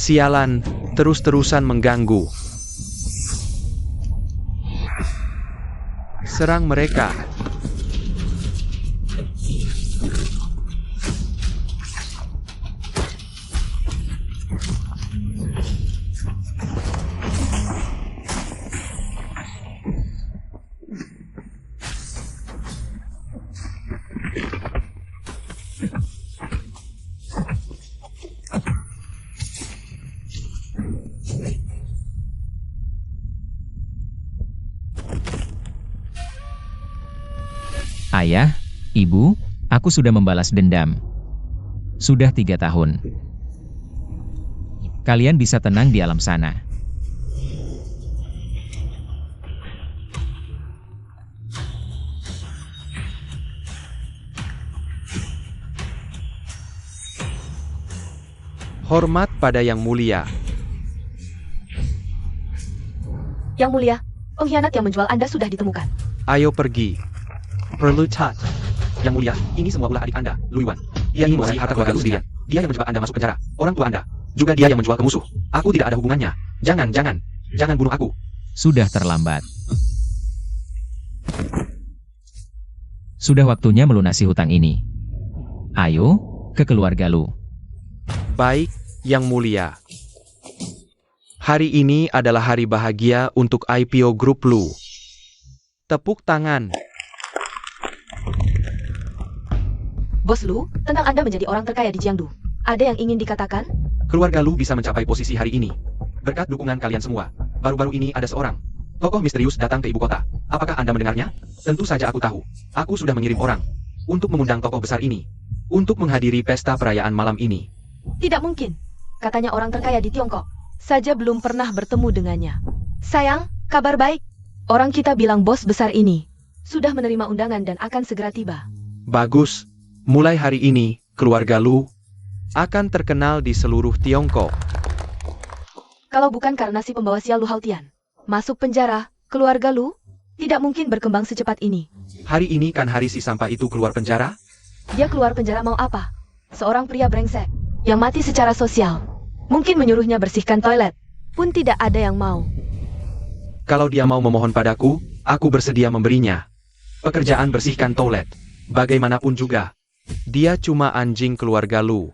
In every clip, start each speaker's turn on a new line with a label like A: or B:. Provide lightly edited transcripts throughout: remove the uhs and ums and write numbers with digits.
A: Sialan, terus-terusan mengganggu. Serang mereka.
B: Ayah, Ibu, aku sudah membalas dendam. Sudah 3 tahun. Kalian bisa tenang di alam sana.
A: Hormat pada Yang Mulia.
C: Yang Mulia, pengkhianat yang menjual Anda sudah ditemukan.
A: Ayo pergi. Perlu tat.
D: Yang Mulia, ini semua ulah adik Anda, Luiwan. Dia ingin menguasai harta keluarga Lu sendirian. Dia yang menjebak Anda masuk penjara. Orang tua Anda. Juga dia yang menjual ke musuh. Aku tidak ada hubungannya. Jangan bunuh aku.
B: Sudah terlambat. Sudah waktunya melunasi hutang ini. Ayo, ke keluarga Lu.
A: Baik, Yang Mulia. Hari ini adalah hari bahagia untuk IPO Group Lu. Tepuk tangan.
C: Bos Lu, tentang Anda menjadi orang terkaya di Jiangdu. Ada yang ingin dikatakan?
D: Keluarga Lu bisa mencapai posisi hari ini berkat dukungan kalian semua. Baru-baru ini ada seorang tokoh misterius datang ke ibu kota. Apakah Anda mendengarnya? Tentu saja aku tahu. Aku sudah mengirim orang untuk mengundang tokoh besar ini untuk menghadiri pesta perayaan malam ini.
C: Tidak mungkin. Katanya orang terkaya di Tiongkok. Saja belum pernah bertemu dengannya. Sayang, kabar baik. Orang kita bilang bos besar ini sudah menerima undangan dan akan segera tiba.
A: Bagus. Mulai hari ini, keluarga Lu akan terkenal di seluruh Tiongkok.
C: Kalau bukan karena si pembawa sial Lu Haotian masuk penjara, keluarga Lu tidak mungkin berkembang secepat ini.
D: Hari ini kan hari si sampah itu keluar penjara?
C: Dia keluar penjara mau apa? Seorang pria brengsek yang mati secara sosial. Mungkin menyuruhnya bersihkan toilet pun tidak ada yang mau.
D: Kalau dia mau memohon padaku, aku bersedia memberinya pekerjaan bersihkan toilet. Bagaimanapun juga.
A: Dia cuma anjing keluarga Lu.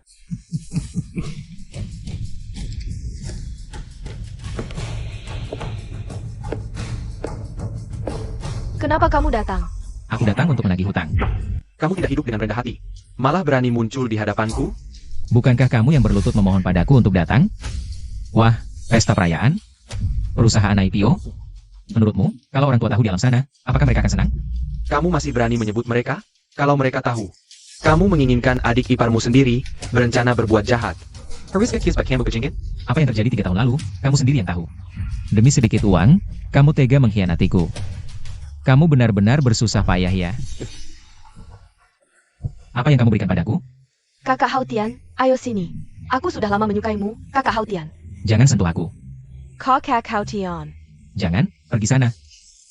C: Kenapa kamu datang?
B: Aku datang untuk menagih hutang.
D: Kamu tidak hidup dengan rendah hati. Malah berani muncul di hadapanku.
B: Bukankah kamu yang berlutut memohon padaku untuk datang? Wah, pesta perayaan? Perusahaan IPO? Menurutmu, kalau orang tua tahu di alam sana, apakah mereka akan senang?
D: Kamu masih berani menyebut mereka? Kalau mereka tahu kamu menginginkan adik iparmu sendiri, berencana berbuat jahat.
B: Apa yang terjadi 3 tahun lalu, kamu sendiri yang tahu. Demi sedikit uang, kamu tega mengkhianatiku. Kamu benar-benar bersusah payah ya. Apa yang kamu berikan padaku?
C: Kakak Haotian, ayo sini. Aku sudah lama menyukaimu, Kakak Haotian.
B: Jangan sentuh aku.
C: Kakak Haotian.
B: Jangan, pergi sana.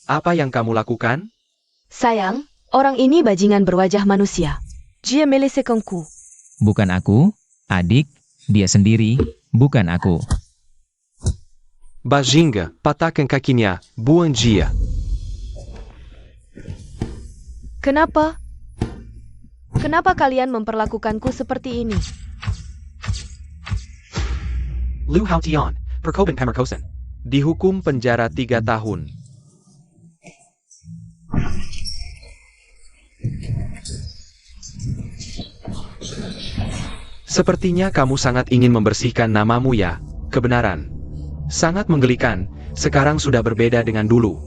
A: Apa yang kamu lakukan?
C: Sayang, orang ini bajingan berwajah manusia. Dia melesekongku.
B: Bukan aku, adik, dia sendiri, bukan aku.
A: Bajinga, patahkan kakinya, buang dia.
C: Kenapa? Kenapa kalian memperlakukanku seperti ini?
D: Lu Haotian, perkoban pemerkosan.
A: Dihukum penjara 3 tahun. Sepertinya kamu sangat ingin membersihkan namamu ya. Kebenaran. Sangat menggelikan, sekarang sudah berbeda dengan dulu.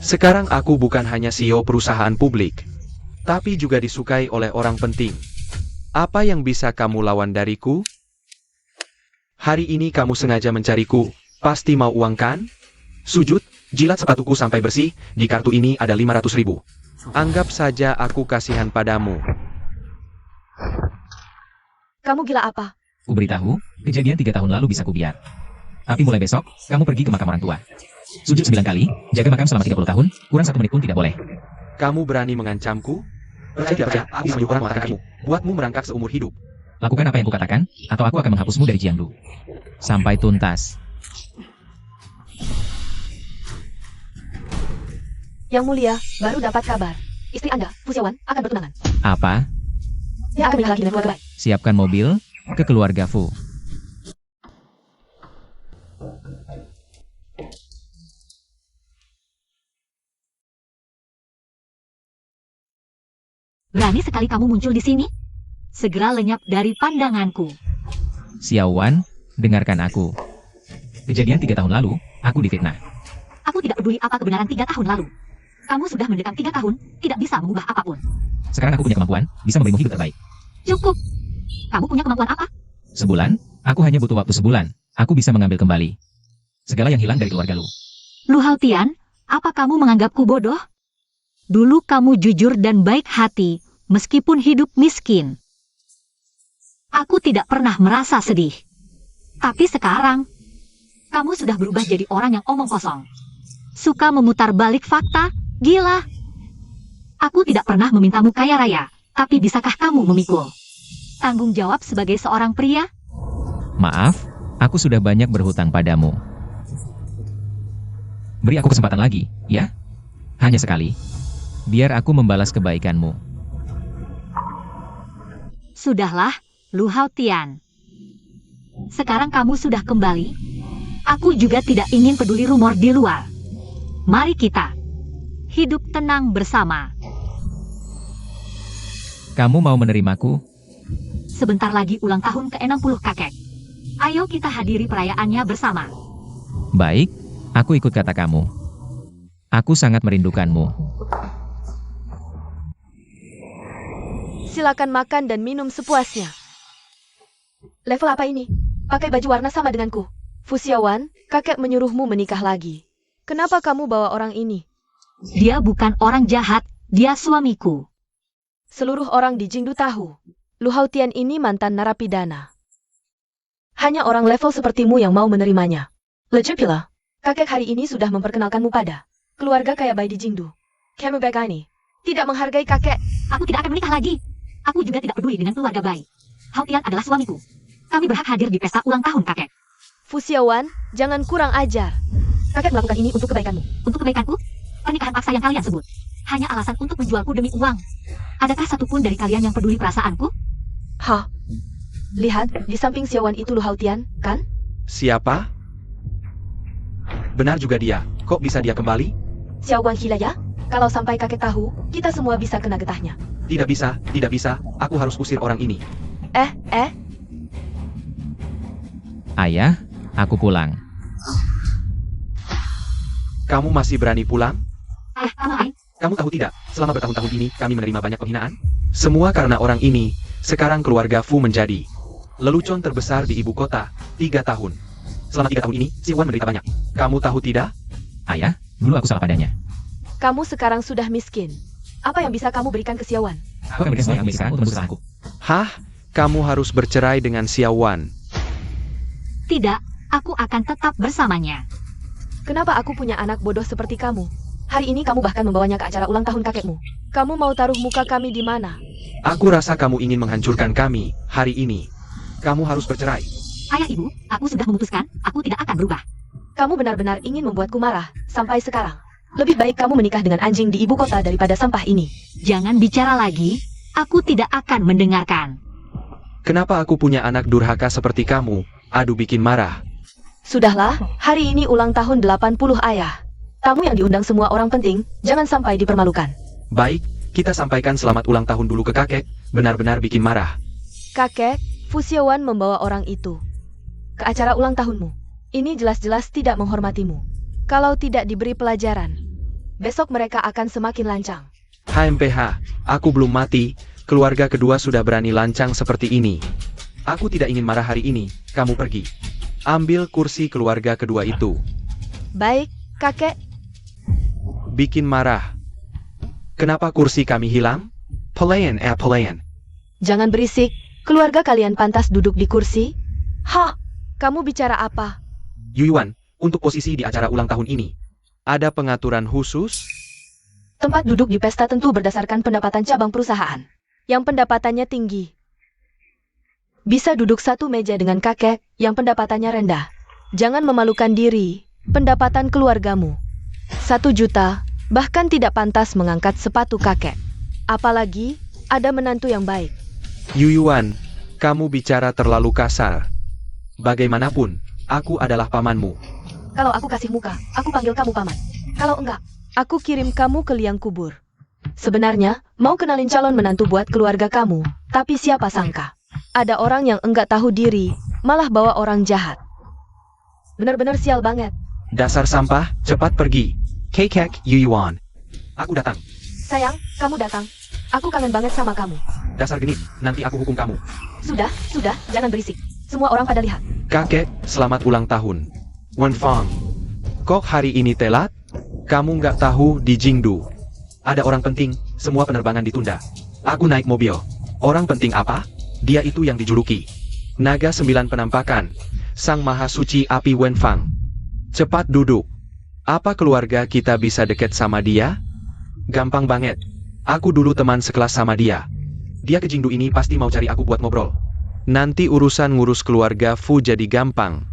A: Sekarang aku bukan hanya CEO perusahaan publik, tapi juga disukai oleh orang penting. Apa yang bisa kamu lawan dariku? Hari ini kamu sengaja mencariku, pasti mau uang kan?
D: Sujud, jilat sepatuku sampai bersih, di kartu ini ada 500.000.
A: Anggap saja aku kasihan padamu.
C: Kamu gila apa?
B: Kuberitahu, kejadian 3 tahun lalu bisa kubiar. Tapi mulai besok, kamu pergi ke makam orang tua. Sujud 9 kali, jaga makam selama 30 tahun, kurang 1 menit pun tidak boleh.
A: Kamu berani mengancamku?
D: Percaya tidak percaya, aku bisa menyuruh orang mengatakan kamu. Buatmu merangkak seumur hidup.
B: Lakukan apa yang kukatakan, atau aku akan menghapusmu dari Jiangdu. Sampai tuntas.
C: Yang mulia, baru dapat kabar. Istri Anda, Fu Xiaowan, akan bertunangan.
B: Apa?
C: Dia akan menikah lagi dengan keluarga baik.
B: Siapkan mobil ke keluarga Fu.
E: Berani sekali kamu muncul di sini? Segera lenyap dari pandanganku.
B: Xiaowan, dengarkan aku. Kejadian 3 tahun lalu, aku difitnah.
E: Aku tidak peduli apa kebenaran 3 tahun lalu. Kamu sudah mendekam 3 tahun, tidak bisa mengubah apapun.
B: Sekarang aku punya kemampuan, bisa memberimu hidup terbaik.
E: Cukup. Kamu punya kemampuan apa?
B: Sebulan, aku hanya butuh waktu sebulan. Aku bisa mengambil kembali segala yang hilang dari keluarga Lu.
E: Lu Haotian, apa kamu menganggapku bodoh? Dulu kamu jujur dan baik hati, meskipun hidup miskin. Aku tidak pernah merasa sedih. Tapi sekarang, kamu sudah berubah jadi orang yang omong kosong. Suka memutar balik fakta, gila. Aku tidak pernah memintamu kaya raya, tapi bisakah kamu memikul tanggung jawab sebagai seorang pria?
B: Maaf, aku sudah banyak berhutang padamu. Beri aku kesempatan lagi, ya? Hanya sekali. Biar aku membalas kebaikanmu.
E: Sudahlah, Lu Haotian. Sekarang kamu sudah kembali. Aku juga tidak ingin peduli rumor di luar. Mari kita hidup tenang bersama.
B: Kamu mau menerimaku?
E: Sebentar lagi ulang tahun ke-60 kakek. Ayo kita hadiri perayaannya bersama.
B: Baik, aku ikut kata kamu. Aku sangat merindukanmu.
C: Silakan makan dan minum sepuasnya. Level apa ini? Pakai baju warna sama denganku. Fu Xiaowan, kakek menyuruhmu menikah lagi. Kenapa kamu bawa orang ini?
E: Dia bukan orang jahat, dia suamiku.
C: Seluruh orang di Jingdu tahu. Lu Haotian ini mantan narapidana. Hanya orang level sepertimu yang mau menerimanya. Lejepila, kakek hari ini sudah memperkenalkanmu pada keluarga kaya bayi di Jingdu. Kamu ini tidak menghargai kakek.
E: Aku tidak akan menikah lagi. Aku juga tidak peduli dengan keluarga bayi. Haotian adalah suamiku. Kami berhak hadir di pesta ulang tahun kakek.
C: Fu Xiaowan, jangan kurang ajar. Kakek melakukan ini untuk kebaikanmu.
E: Untuk kebaikanku, pernikahan paksa yang kalian sebut hanya alasan untuk menjualku demi uang. Adakah satupun dari kalian yang peduli perasaanku?
C: Hah? Lihat, di samping Xiaowan itu Lu Haotian, kan?
D: Siapa? Benar juga dia. Kok bisa dia kembali?
C: Xiaowan Hilaya? Kalau sampai kakek tahu, kita semua bisa kena getahnya.
D: Tidak bisa, tidak bisa. Aku harus usir orang ini.
B: Ayah, aku pulang.
D: Kamu masih berani pulang?
E: Kamu
D: Kamu tahu tidak, selama bertahun-tahun ini kami menerima banyak penghinaan. Semua karena orang ini. Sekarang keluarga Fu menjadi lelucon terbesar di ibu kota. 3 tahun. Selama 3 tahun ini, Xiaowan menderita banyak. Kamu tahu tidak?
B: Ayah, dulu aku salah padanya.
C: Kamu sekarang sudah miskin. Apa yang bisa kamu berikan ke Xiaowan?
B: Aku akan berikan semua yang aku sekarang untuk menebus kesalahanku.
D: Hah? Kamu harus bercerai dengan Xiaowan.
E: Tidak, aku akan tetap bersamanya.
C: Kenapa aku punya anak bodoh seperti kamu? Hari ini kamu bahkan membawanya ke acara ulang tahun kakekmu. Kamu mau taruh muka kami di mana?
D: Aku rasa kamu ingin menghancurkan kami hari ini. Kamu harus bercerai.
E: Ayah ibu, aku sudah memutuskan, aku tidak akan berubah.
C: Kamu benar-benar ingin membuatku marah, sampai sekarang. Lebih baik kamu menikah dengan anjing di ibu kota daripada sampah ini.
E: Jangan bicara lagi, aku tidak akan mendengarkan.
D: Kenapa aku punya anak durhaka seperti kamu? Aduh bikin marah.
C: Sudahlah, hari ini ulang tahun 80 ayah. Tamu yang diundang semua orang penting, jangan sampai dipermalukan.
D: Baik, kita sampaikan selamat ulang tahun dulu ke kakek. Benar-benar bikin marah.
C: Kakek, Fu Xiaowan membawa orang itu ke acara ulang tahunmu. Ini jelas-jelas tidak menghormatimu. Kalau tidak diberi pelajaran, besok mereka akan semakin lancang.
D: HMPH, aku belum mati. Keluarga kedua sudah berani lancang seperti ini. Aku tidak ingin marah hari ini. Kamu pergi. Ambil kursi keluarga kedua itu.
C: Baik, kakek.
D: Bikin marah. Kenapa kursi kami hilang? Pelayan.
C: Jangan berisik. Keluarga kalian pantas duduk di kursi? Hah? Kamu bicara apa?
D: Yuyuan, untuk posisi di acara ulang tahun ini, ada pengaturan khusus?
C: Tempat duduk di pesta tentu berdasarkan pendapatan cabang perusahaan, yang pendapatannya tinggi. bisa duduk satu meja dengan kakek yang pendapatannya rendah. Jangan memalukan diri, pendapatan keluargamu. 1 juta, bahkan tidak pantas mengangkat sepatu kakek. Apalagi, ada menantu yang baik.
A: Yuyuan, kamu bicara terlalu kasar. Bagaimanapun, aku adalah pamanmu.
C: Kalau aku kasih muka, aku panggil kamu paman. Kalau enggak, aku kirim kamu ke liang kubur. Sebenarnya, mau kenalin calon menantu buat keluarga kamu, tapi siapa sangka. Ada orang yang enggak tahu diri, malah bawa orang jahat. Benar-benar sial banget.
A: Dasar sampah, cepat pergi. Kekek Yuyuan.
D: Aku datang.
C: Sayang, kamu datang. Aku kangen banget sama kamu.
D: Dasar genit, nanti aku hukum kamu.
C: Sudah, jangan berisik. Semua orang pada lihat.
A: Kakek, selamat ulang tahun. Wenfang. Kok hari ini telat? Kamu nggak tahu di Jingdu
D: Ada orang penting, semua penerbangan ditunda. Aku naik mobil. Orang penting apa? Dia itu yang dijuluki
A: Naga 9 Penampakan, Sang Maha Suci Api Wenfang. Cepat duduk. Apa keluarga kita bisa deket sama dia? Gampang banget. Aku dulu teman sekelas sama dia.
D: Dia ke Jingdu ini pasti mau cari aku buat ngobrol.
A: Nanti urusan ngurus keluarga Fu jadi gampang.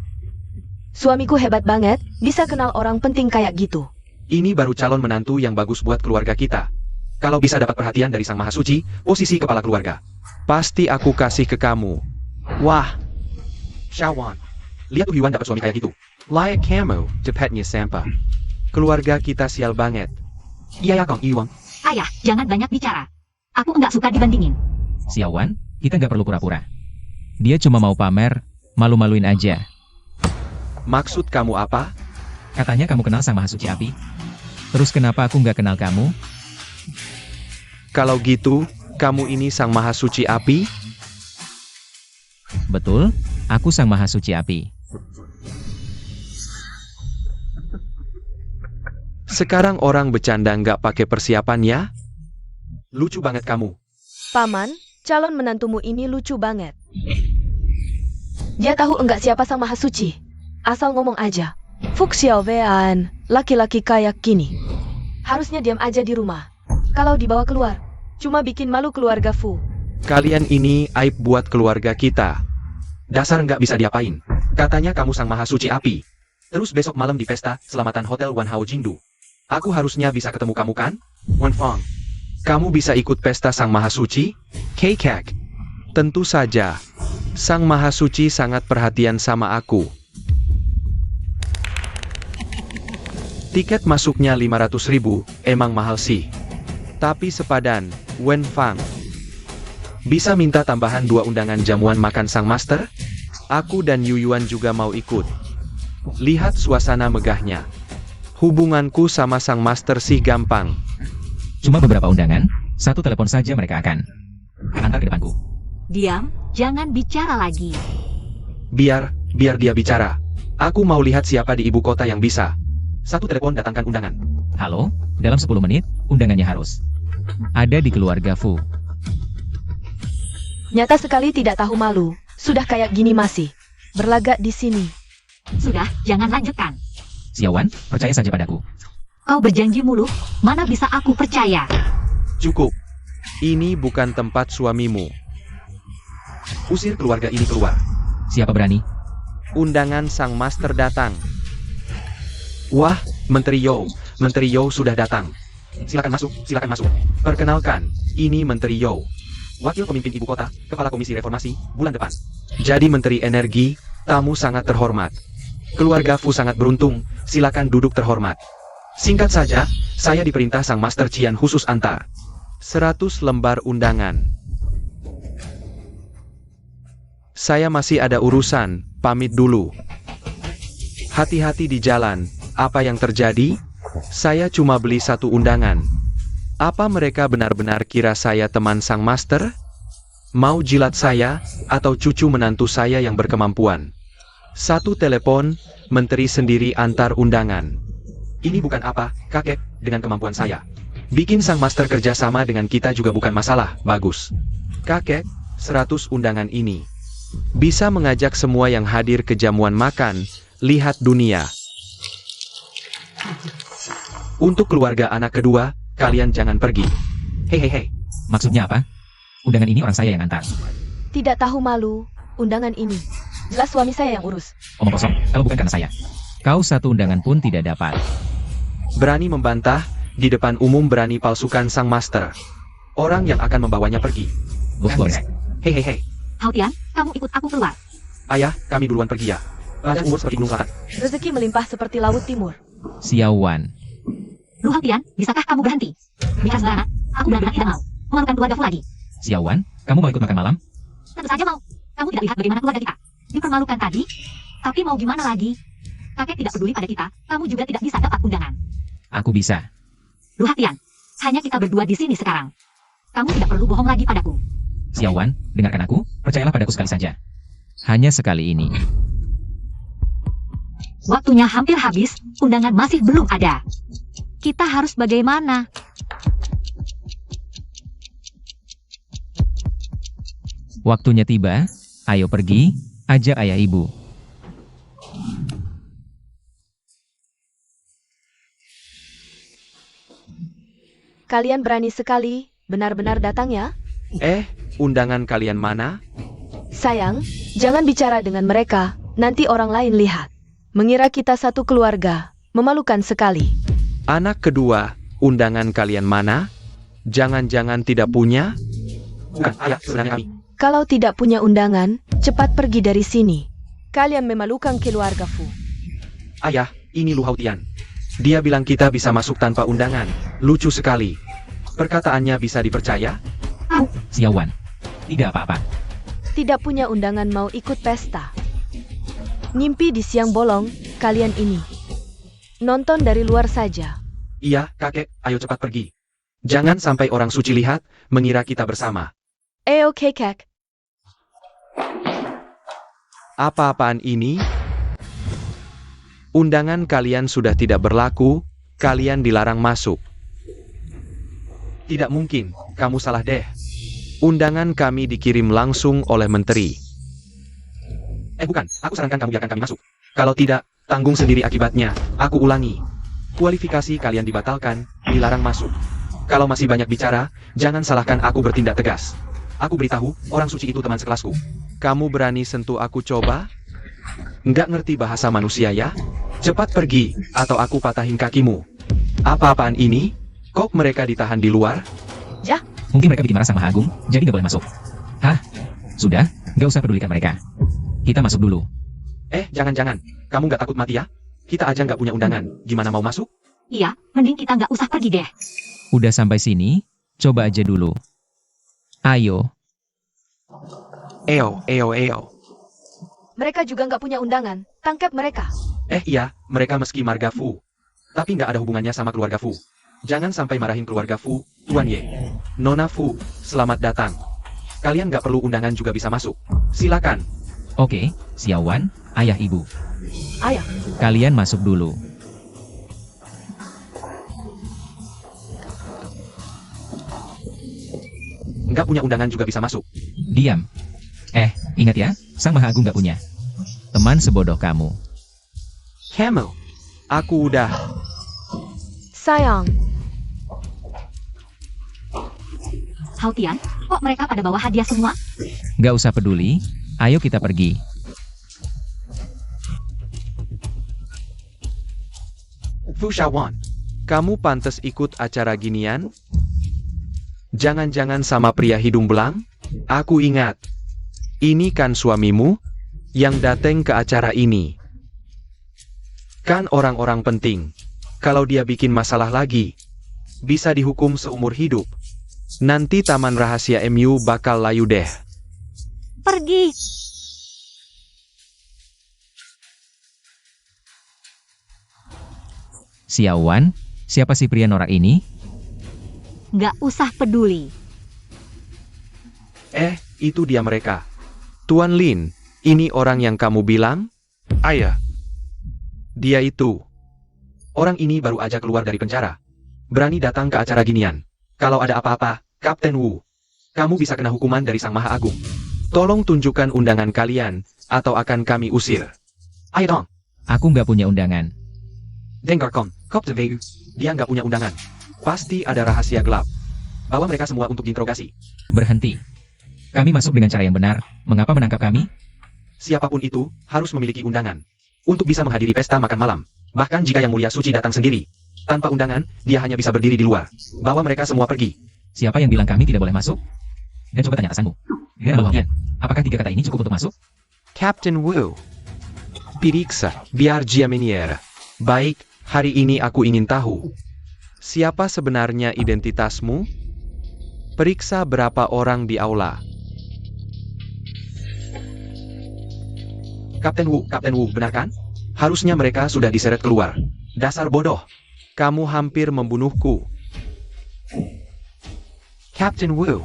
C: Suamiku hebat banget, bisa kenal orang penting kayak gitu.
D: Ini baru calon menantu yang bagus buat keluarga kita. Kalau bisa dapat perhatian dari Sang Maha Suci, posisi kepala keluarga.
A: Pasti aku kasih ke kamu. Wah,
D: Shawan. Lihat tuh Yuan dapat suami kayak gitu.
A: layak kamu, cepetnya Sampa. Keluarga kita sial banget.
D: Iya ya Kang Iwang.
E: Ayah, jangan banyak bicara. Aku nggak suka dibandingin.
B: Xiaowan, kita nggak perlu pura-pura. Dia cuma mau pamer, malu-maluin aja.
A: Maksud kamu apa?
B: Katanya kamu kenal Sang Maha Suci Api. Terus kenapa aku nggak kenal kamu?
A: Kalau gitu, kamu ini Sang Maha Suci Api?
B: Betul, aku Sang Maha Suci Api.
A: Sekarang orang bercanda nggak pakai persiapan ya?
D: Lucu banget kamu.
C: Paman, calon menantumu ini lucu banget. Dia tahu enggak siapa Sang Maha Suci? Asal ngomong aja. Fuk Xiaowean, laki-laki kayak gini. Harusnya diam aja di rumah. Kalau dibawa keluar, cuma bikin malu keluarga Fu.
A: Kalian ini aib buat keluarga kita.
D: Dasar nggak bisa diapain. Katanya kamu Sang Maha Suci Api. Terus besok malam di pesta selamatan Hotel Wanhao Jingdu. Aku harusnya bisa ketemu kamu kan? Wenfang.
A: Kamu bisa ikut pesta Sang Maha Suci? Kekek. Tentu saja. Sang Maha Suci sangat perhatian sama aku. Tiket masuknya 500.000, emang mahal sih. Tapi sepadan, Wenfang. Bisa minta tambahan 2 undangan jamuan makan Sang Master? Aku dan Yuyuan juga mau ikut. Lihat suasana megahnya. Hubunganku sama Sang Master sih gampang.
B: Cuma beberapa undangan, 1 telepon saja mereka akan. Antar ke depanku.
E: Diam, jangan bicara lagi.
D: Biar dia bicara. Aku mau lihat siapa di ibu kota yang bisa. 1 telepon datangkan undangan.
B: Halo, dalam 10 menit, undangannya harus ada di keluarga Fu.
C: Nyata sekali tidak tahu malu. Sudah kayak gini masih berlagak di sini.
E: Sudah, jangan lanjutkan.
B: Xiaowan, percaya saja padaku.
E: Kau berjanji mulu, mana bisa aku percaya?
A: Cukup. Ini bukan tempat suamimu.
D: Usir keluarga ini keluar.
B: Siapa berani?
A: Undangan Sang Master datang.
D: Wah, Menteri Yo sudah datang. Silakan masuk. Perkenalkan, ini Menteri Yo. Wakil pemimpin ibu kota, kepala komisi reformasi, bulan depan.
A: Jadi Menteri Energi, tamu sangat terhormat. Keluarga Fu sangat beruntung, silakan duduk terhormat.
D: Singkat saja, saya diperintah Sang Master Qian khusus antar
A: 100 lembar undangan. Saya masih ada urusan, pamit dulu. Hati-hati di jalan, apa yang terjadi? Saya cuma beli 1 undangan. Apa mereka benar-benar kira saya teman Sang Master? Mau jilat saya, atau cucu menantu saya yang berkemampuan? 1 telepon, menteri sendiri antar undangan.
D: Ini bukan apa, kakek, dengan kemampuan saya. Bikin Sang Master kerja sama dengan kita juga bukan masalah, bagus.
A: Kakek, 100 undangan ini bisa mengajak semua yang hadir ke jamuan makan, lihat dunia.
D: Untuk keluarga anak kedua, kalian jangan pergi. Hei.
B: Maksudnya apa? Undangan ini orang saya yang antar.
C: Tidak tahu malu, undangan ini. Jelas suami saya yang urus.
B: Omong kosong, kalau bukan karena saya. Kau satu undangan pun tidak dapat.
A: Berani membantah, di depan umum berani palsukan sang master. Orang yang akan membawanya pergi.
B: Bos.
A: Hei hei hei.
E: Haotian, kamu ikut aku keluar.
A: Ayah, kami duluan pergi ya. Panjang umur seperti gunung selatan.
C: Rezeki melimpah seperti laut timur.
B: Xiao Wan.
E: Lu Haotian, bisakah kamu berhenti? Bicara sembarangan, aku benar-benar tidak mau memalukan keluargaku lagi.
B: Xiao Wan, kamu mau ikut makan malam?
E: Tentu saja mau. Kamu tidak lihat bagaimana keluarga kita dipermalukan tadi? Tapi mau gimana lagi? Kakek tidak peduli pada kita, kamu juga tidak bisa dapat undangan.
B: Aku bisa.
E: Lu Haotian, hanya kita berdua di sini sekarang. Kamu tidak perlu bohong lagi padaku.
B: Xiao Wan, dengarkan aku, percayalah padaku sekali saja. Hanya sekali ini.
E: Waktunya hampir habis, undangan masih belum ada. Kita harus bagaimana?
B: Waktunya tiba, ayo pergi, ajak ayah ibu.
C: Kalian berani sekali, benar-benar datang ya?
A: Undangan kalian mana?
C: Sayang, jangan bicara dengan mereka, nanti orang lain lihat. Mengira kita satu keluarga, memalukan sekali.
A: Anak kedua, undangan kalian mana? Jangan-jangan tidak punya? Bukan, ayah, sebenarnya kami.
C: Kalau tidak punya undangan, cepat pergi dari sini. Kalian memalukan keluarga Fu.
A: Ayah, ini Lu Haotian. Dia bilang kita bisa masuk tanpa undangan. Lucu sekali. Perkataannya bisa dipercaya?
B: Xiao Wan, tidak apa-apa.
C: Tidak punya undangan mau ikut pesta. Ngimpi di siang bolong, kalian ini. Nonton dari luar saja.
A: Iya, kakek, ayo cepat pergi. Jangan sampai orang suci lihat, mengira kita bersama.
C: Oke kek.
A: Apa-apaan ini? Undangan kalian sudah tidak berlaku, kalian dilarang masuk. Tidak mungkin, kamu salah deh. Undangan kami dikirim langsung oleh menteri. Bukan, aku sarankan kamu biarkan kami masuk. Kalau tidak, tanggung sendiri akibatnya. Aku ulangi. Kualifikasi kalian dibatalkan, dilarang masuk. Kalau masih banyak bicara, jangan salahkan aku bertindak tegas. Aku beritahu, orang suci itu teman sekelasku. Kamu berani sentuh aku coba? Nggak ngerti bahasa manusia ya? Cepat pergi, atau aku patahin kakimu. Apa-apaan ini? Kok mereka ditahan di luar?
B: Mungkin mereka bikin marah sang Maha Agung, jadi nggak boleh masuk. Hah? Sudah, nggak usah pedulikan mereka. Kita masuk dulu.
A: Jangan-jangan. Kamu nggak takut mati ya? Kita aja nggak punya undangan. Gimana mau masuk?
E: Iya, mending kita nggak usah pergi deh.
B: Udah sampai sini, coba aja dulu. Ayo.
A: Eo.
C: Mereka juga nggak punya undangan. Tangkap mereka.
A: Iya, mereka meski marga Fu. Tapi nggak ada hubungannya sama keluarga Fu. Jangan sampai marahin keluarga Fu, Tuan Ye. Nona Fu, selamat datang. Kalian nggak perlu undangan juga bisa masuk. Silakan.
B: Oke, Xiao Wan, ayah ibu.
C: Ayah,
B: Kalian masuk dulu.
A: Nggak punya undangan juga bisa masuk.
B: Diam. Ingat ya, sang Maha Agung nggak punya teman sebodoh kamu.
A: Camel. Aku udah.
C: sayang.
E: Haotian, kok mereka pada bawa hadiah semua?
B: Nggak usah peduli, ayo kita pergi.
A: Fu Shawan. Kamu pantas ikut acara ginian? Jangan-jangan sama pria hidung belang? Aku ingat. Ini kan suamimu yang datang ke acara ini. Kan orang-orang penting. Kalau dia bikin masalah lagi, bisa dihukum seumur hidup. Nanti Taman Rahasia MU bakal layu deh.
E: Pergi.
B: Xiao Wan, siapa si pria norak ini?
E: Nggak usah peduli.
A: Itu dia mereka. Tuan Lin, ini orang yang kamu bilang? Ayah. Dia itu. Orang ini baru aja keluar dari penjara. Berani datang ke acara ginian. Kalau ada apa-apa, Kapten Wu, kamu bisa kena hukuman dari Sang Maha Agung. Tolong tunjukkan undangan kalian, atau akan kami usir. Ayo dong.
B: Aku nggak punya undangan.
A: Dengarkan, Kapten Wu, dia nggak punya undangan. Pasti ada rahasia gelap. Bawa mereka semua untuk diinterogasi.
B: Berhenti. Kami masuk dengan cara yang benar, mengapa menangkap kami?
D: Siapapun itu, harus memiliki undangan. Untuk bisa menghadiri pesta makan malam. Bahkan jika Yang Mulia Suci datang sendiri. Tanpa undangan, dia hanya bisa berdiri di luar. Bawa mereka semua pergi.
B: Siapa yang bilang kami tidak boleh masuk? Dan coba tanya atasanmu. General Hao Tian, apakah 3 kata ini cukup untuk masuk?
A: Captain Wu. Periksa, biar dia menyer. Baik, hari ini aku ingin tahu. Siapa sebenarnya identitasmu? Periksa berapa orang di aula.
D: Kapten Wu, benar kan? Harusnya mereka sudah diseret keluar. Dasar bodoh.
A: Kamu hampir membunuhku.
D: Captain Wu.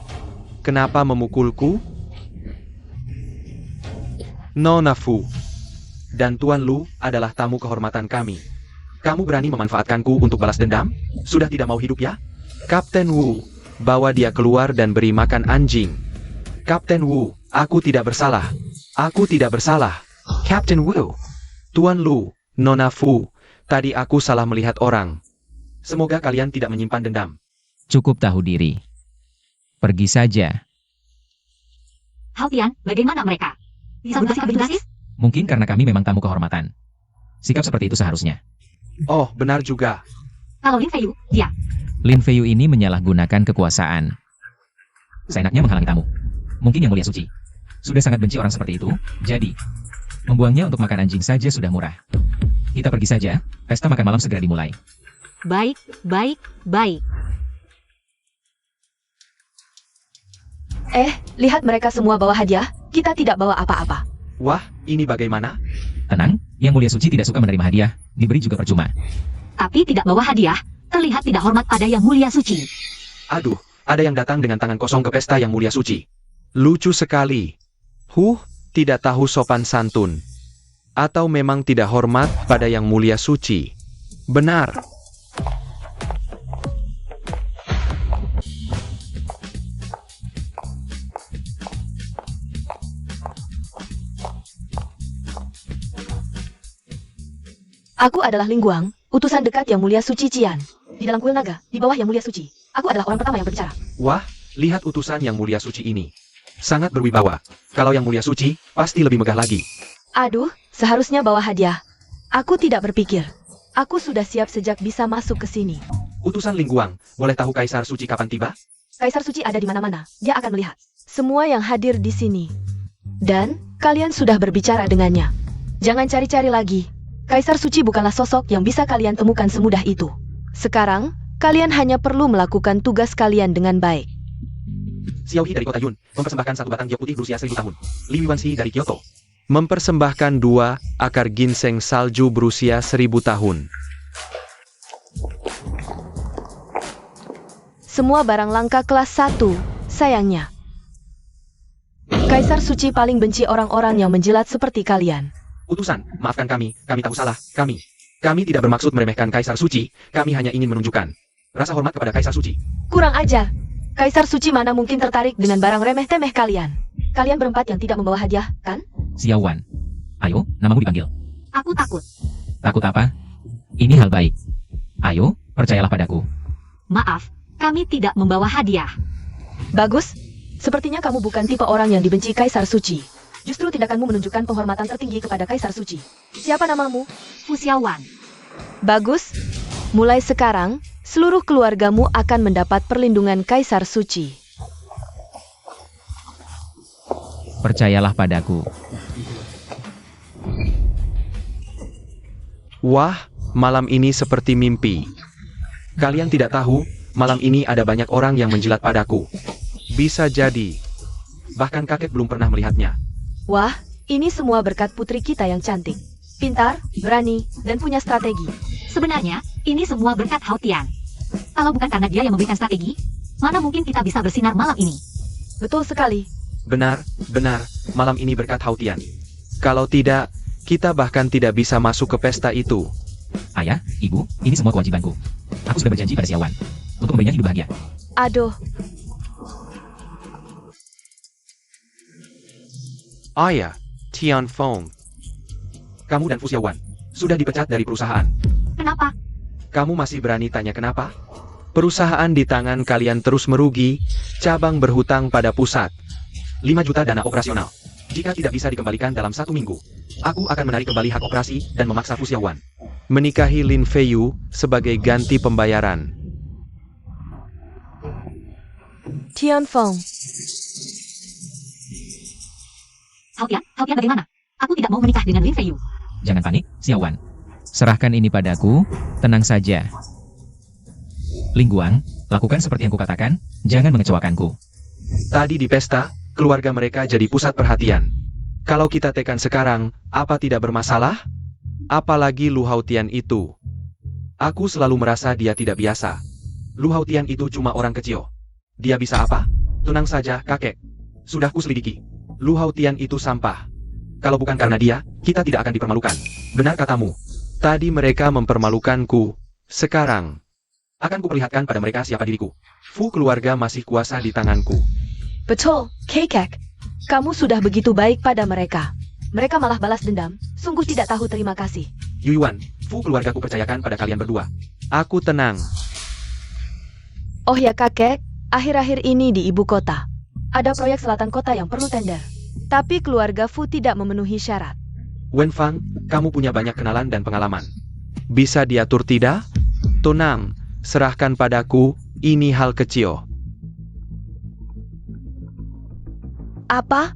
A: Kenapa memukulku? Nona Fu.
D: Dan Tuan Lu adalah tamu kehormatan kami. Kamu berani memanfaatkanku untuk balas dendam? Sudah tidak mau hidup ya?
A: Kapten Wu, bawa dia keluar dan beri makan anjing.
D: Kapten Wu, aku tidak bersalah. Aku tidak bersalah. Captain Wu.
A: Tuan Lu, Nona Fu, tadi aku salah melihat orang.
D: Semoga kalian tidak menyimpan dendam.
B: Cukup tahu diri. Pergi saja.
E: Hao Tian, bagaimana mereka? Bisa bersikap drastis?
B: Mungkin karena kami memang tamu kehormatan. Sikap seperti itu seharusnya.
D: Oh, benar juga.
E: Kalau Lin Feiyu, dia.
B: Lin Feiyu ini menyalahgunakan kekuasaan. Seenaknya menghalangi tamu. Mungkin Yang Mulia Suci sudah sangat benci orang seperti itu, jadi membuangnya untuk makan anjing saja sudah murah. Kita pergi saja, pesta makan malam segera dimulai.
E: Baik, baik, baik.
C: Lihat mereka semua bawa hadiah, kita tidak bawa apa-apa.
D: Wah, ini bagaimana?
B: Tenang, Yang Mulia Suci tidak suka menerima hadiah, diberi juga percuma.
E: Tapi tidak bawa hadiah, terlihat tidak hormat pada Yang Mulia Suci.
D: Aduh, ada yang datang dengan tangan kosong ke pesta Yang Mulia Suci.
A: Lucu sekali. Tidak tahu sopan santun. Atau memang tidak hormat pada Yang Mulia Suci. Benar.
C: Aku adalah Ling Guang, utusan dekat Yang Mulia Suci Cian. Di dalam kuil naga, di bawah Yang Mulia Suci. Aku adalah orang pertama yang berbicara.
D: Wah, lihat utusan Yang Mulia Suci ini. Sangat berwibawa. Kalau Yang Mulia Suci, pasti lebih megah lagi.
C: Aduh, seharusnya bawa hadiah. Aku tidak berpikir. Aku sudah siap sejak bisa masuk ke sini.
D: Utusan Ling Guang, boleh tahu Kaisar Suci kapan tiba?
C: Kaisar Suci ada di mana-mana. Dia akan melihat semua yang hadir di sini. Dan, kalian sudah berbicara dengannya. Jangan cari-cari lagi. Kaisar Suci bukanlah sosok yang bisa kalian temukan semudah itu. Sekarang, kalian hanya perlu melakukan tugas kalian dengan baik.
D: Xiao He dari kota Yun, mempersembahkan 1 batang giok putih berusia 1000 tahun. Li Yuanxi dari Kyoto.
A: Mempersembahkan 2 akar ginseng salju berusia 1000 tahun.
C: Semua barang langka kelas 1, sayangnya. Kaisar Suci paling benci orang-orang yang menjilat seperti kalian.
D: Utusan, maafkan kami tahu salah, kami. Kami tidak bermaksud meremehkan Kaisar Suci, kami hanya ingin menunjukkan rasa hormat kepada Kaisar Suci.
C: Kurang ajar. Kaisar Suci mana mungkin tertarik dengan barang remeh-temeh kalian. Kalian berempat yang tidak membawa hadiah, kan?
B: Xiao Wan. Ayo, namamu dipanggil.
E: Aku takut.
B: Takut apa? Ini hal baik. Ayo, percayalah padaku.
E: Maaf, kami tidak membawa hadiah.
C: Bagus. Sepertinya kamu bukan tipe orang yang dibenci Kaisar Suci. Justru tindakanmu menunjukkan penghormatan tertinggi kepada Kaisar Suci. Siapa namamu?
E: Fu Xiaowan.
C: Bagus. Mulai sekarang, seluruh keluargamu akan mendapat perlindungan Kaisar Suci.
B: Percayalah padaku.
A: Wah, malam ini seperti mimpi.
D: Kalian tidak tahu, malam ini ada banyak orang yang menjilat padaku.
A: Bisa jadi.
D: Bahkan kakek belum pernah melihatnya.
C: Wah, ini semua berkat putri kita yang cantik. Pintar, berani, dan punya strategi.
E: Sebenarnya, ini semua berkat Hao Tian. Kalau bukan karena dia yang memberikan strategi, mana mungkin kita bisa bersinar malam ini?
C: Betul sekali.
D: Benar, malam ini berkat Hao Tian.
A: Kalau tidak, kita bahkan tidak bisa masuk ke pesta itu.
B: Ayah, ibu, ini semua kewajibanku. Aku sudah berjanji pada Xiao Wan untuk memberinya hidup bahagia.
C: Aduh,
A: Ayah, Tian Fong.
D: Kamu dan Fu Xiaowan sudah dipecat dari perusahaan.
E: Kenapa?
D: Kamu masih berani tanya kenapa?
A: Perusahaan di tangan kalian terus merugi, cabang berhutang pada pusat.
D: 5 juta dana operasional. Jika tidak bisa dikembalikan dalam 1 minggu, aku akan menarik kembali hak operasi dan memaksa Fu Xiaowan
A: menikahi Lin Feiyu sebagai ganti pembayaran.
C: Tianfeng,
E: Hao Tian bagaimana? Aku tidak mau menikah dengan Lin Feiyu.
B: Jangan panik, Xiaowan. Serahkan ini padaku, tenang saja. Ling Guang, lakukan seperti yang kukatakan, jangan mengecewakanku.
A: Tadi di pesta, keluarga mereka jadi pusat perhatian. Kalau kita tekan sekarang, apa tidak bermasalah? Apalagi Lu Haotian itu. Aku selalu merasa dia tidak biasa. Lu Haotian itu cuma orang kecil. Dia bisa apa? Tenang saja, kakek. Sudah kuselidiki. Lu Haotian itu sampah. Kalau bukan karena dia, kita tidak akan dipermalukan. Benar katamu. Tadi mereka mempermalukanku. Sekarang, akan kuperlihatkan pada mereka siapa diriku. Fu keluarga masih kuasa di tanganku.
C: betul, Kekek. Kamu sudah begitu baik pada mereka. Mereka malah balas dendam, sungguh tidak tahu terima kasih.
D: Yuan, Fu keluargaku percayakan pada kalian berdua.
A: Aku tenang.
C: Oh ya kakek, akhir-akhir ini di ibu kota, ada proyek selatan kota yang perlu tender. Tapi keluarga Fu tidak memenuhi syarat.
A: Wen Fang, kamu punya banyak kenalan dan pengalaman. Bisa diatur tidak? Tenang, serahkan padaku, ini hal kecil.
C: Apa?